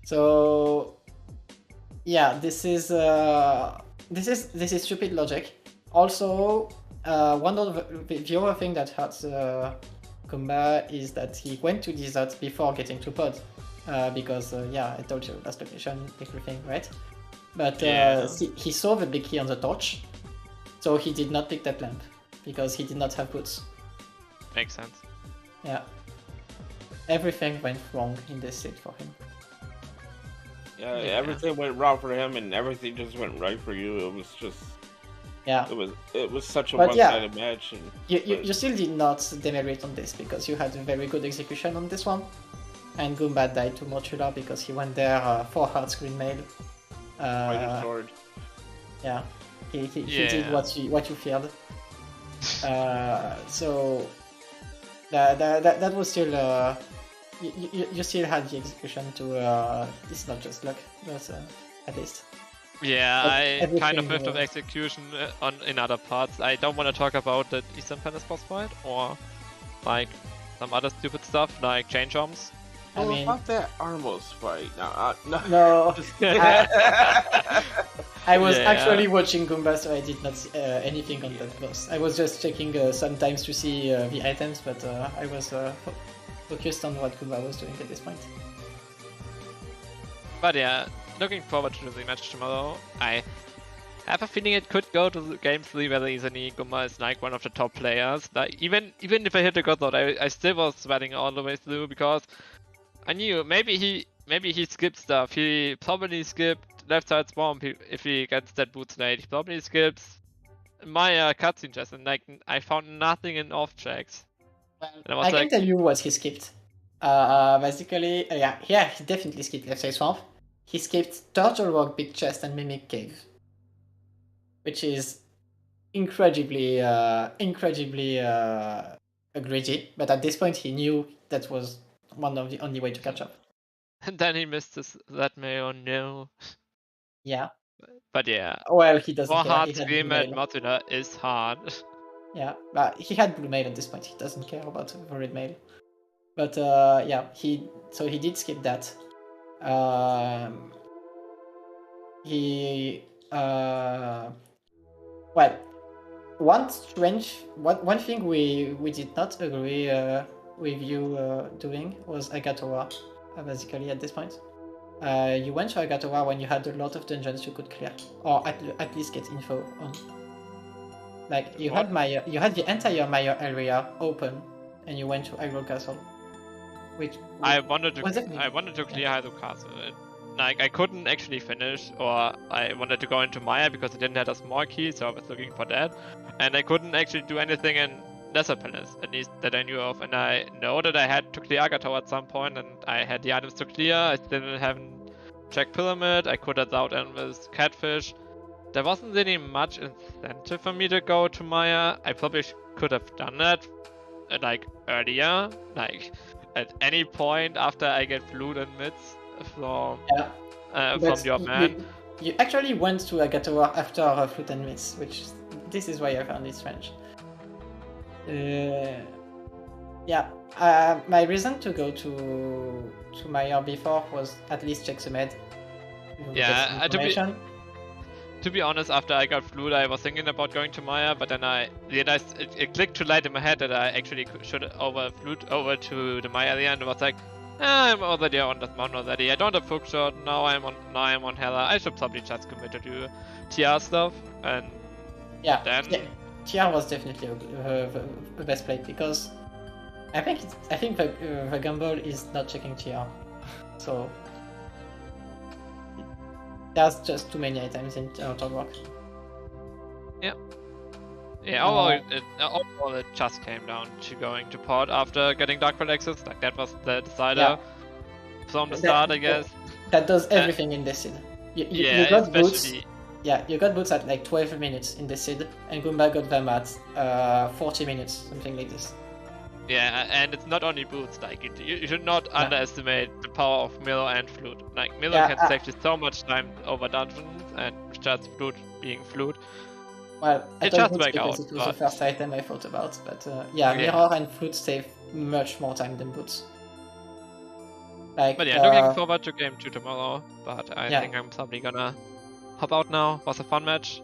Speaker 2: So yeah, this is stupid logic. Also, one of the other thing that hurts Goomba is that he went to desert before getting to pod, because I told you last location everything, right? But he saw the big key on the torch, So he did not pick that lamp because he did not have boots.
Speaker 4: Makes sense.
Speaker 2: Yeah. Everything went wrong in this seed for him.
Speaker 3: Yeah,
Speaker 4: Yeah.
Speaker 3: everything went wrong for him, and everything just went right for you. It was just,
Speaker 2: Yeah.
Speaker 3: it was such a
Speaker 2: But yeah.
Speaker 3: one-sided match. And
Speaker 2: You still did not demerit on this because you had a very good execution on this one. And Goomba died to Mortula because he went there 4 hearts green mail.
Speaker 3: fighting sword.
Speaker 2: Yeah, he did what you feared. So that was still you still had the execution to it's not just luck, but at least.
Speaker 4: Yeah,
Speaker 2: But
Speaker 4: I kind of
Speaker 2: everything,
Speaker 4: whiffed of execution in other parts. I don't want to talk about the Eastern Palace boss fight or like some other stupid stuff like chain jumps.
Speaker 2: I mean,
Speaker 3: about that Armos fight. No.
Speaker 2: no, I was
Speaker 4: Yeah.
Speaker 2: actually watching Goomba, so I did not see anything on that boss. I was just checking sometimes to see the items, but I was focused on what Goomba was doing at this point.
Speaker 4: But yeah, looking forward to the rematch tomorrow. I have a feeling it could go to game 3 very easily. Goomba is like one of the top players. Like even if I hit the God Lord, I still was sweating all the way through because I knew maybe he skipped stuff. He probably skipped left side swamp if he gets that boot late. He probably skips my cutscene just, and like I found nothing in off tracks. And
Speaker 2: I can tell you what he skipped. Basically, yeah, he definitely skipped left side swamp. He skipped Turtle Rock, Big Chest, and Mimic Cave, which is incredibly greedy. But at this point, he knew that was one of the only way to catch up.
Speaker 4: And then he missed that mail. No.
Speaker 2: Yeah.
Speaker 4: But yeah.
Speaker 2: Well, he doesn't
Speaker 4: 4
Speaker 2: care.
Speaker 4: hard
Speaker 2: He had
Speaker 4: scream
Speaker 2: blue
Speaker 4: at
Speaker 2: mail.
Speaker 4: Matula is hard.
Speaker 2: Yeah, but he had blue mail at this point. He doesn't care about the red mail. But yeah, he did skip that. Well, one thing we did not agree with you doing was Agatowa, basically at this point. You went to Agatowa when you had a lot of dungeons you could clear, or at least get info on. Like you had the entire Maya area open, and you went to Hyrule Castle, which
Speaker 4: I wanted to clear
Speaker 2: yeah.
Speaker 4: Hyrule Castle. Like I couldn't actually finish, or I wanted to go into Maya because I didn't have a small key, so I was looking for that, and I couldn't actually do anything in Lesser Palace, at least that I knew of. And I know that I had to clear Agatow at some point, and I had the items to clear. I still haven't checked Pyramid. I could have out in with Catfish. There wasn't really much incentive for me to go to Maya. I probably could have done that like earlier, like at any point after I get flued and mids from your man.
Speaker 2: You actually went to Agatowa after Flute and Miss, which this is why I found it strange. My reason to go to Maya before was at least check the med.
Speaker 4: Yeah, to be honest, after I got flued, I was thinking about going to Maya, but then I realized it clicked too late in my head that I actually should flute over to the Maya area, and I was like, I'm already on that mountain already. I don't have hook shot. Now I'm on Hela. I should probably just commit to do TR stuff, and then
Speaker 2: TR was definitely the best play because I think the gamble is not checking TR, so. There's just too many items in Turtle Rock.
Speaker 4: Yeah, overall it just came down to going to port after getting Dark Pearl access. Like that was the decider from the start, I guess.
Speaker 2: That does everything in this seed. You got boots. Yeah, you got boots at like 12 minutes in this seed, and Goomba got them at 40 minutes, something like this.
Speaker 4: Yeah, and it's not only boots, like you should not underestimate the power of Milo and Flute. Like Milo can save you so much time over dungeons, and just Flute being Flute.
Speaker 2: Well,
Speaker 4: it just worked
Speaker 2: it
Speaker 4: out.
Speaker 2: was the first item I thought about, but Mirror and Flute save much more time than boots.
Speaker 4: But looking forward to game 2 tomorrow, but I think I'm probably gonna hop out now. Was a fun match.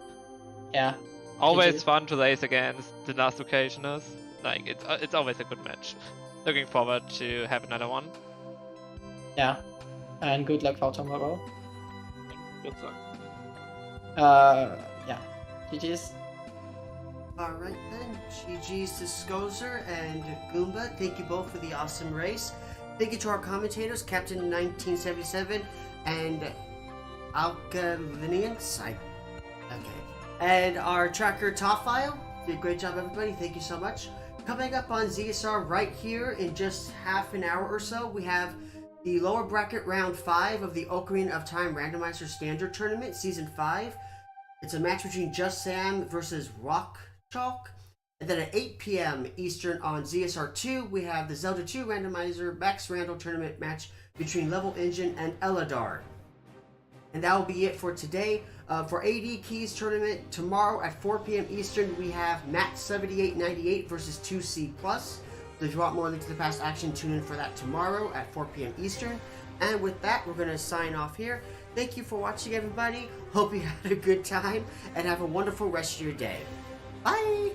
Speaker 2: Yeah.
Speaker 4: Always fun to race against the last occasioners. Like it's always a good match. Looking forward to have another one.
Speaker 2: Yeah, and good luck for tomorrow.
Speaker 3: Good luck.
Speaker 2: GG's.
Speaker 1: Alright then, GG's to Schulzer and Goomba. Thank you both for the awesome race. Thank you to our commentators, Captain 1977 and Alkalinians. Okay. And our tracker Top File. Did a great job, everybody. Thank you so much. Coming up on ZSR right here in just half an hour or so, we have the lower bracket round 5 of the Ocarina of Time Randomizer Standard Tournament, Season 5. It's a match between Just Sam versus Rock Chalk. And then at 8 p.m. Eastern on ZSR 2, we have the Zelda 2 Randomizer Max Randall Tournament match between Level Engine and Eladar. And that will be it for today. For AD Keys Tournament, tomorrow at 4 p.m. Eastern, we have Matt7898 versus 2C+. So if you want more Link to the Past action, tune in for that tomorrow at 4 p.m. Eastern. And with that, we're going to sign off here. Thank you for watching, everybody. Hope you had a good time, and have a wonderful rest of your day. Bye!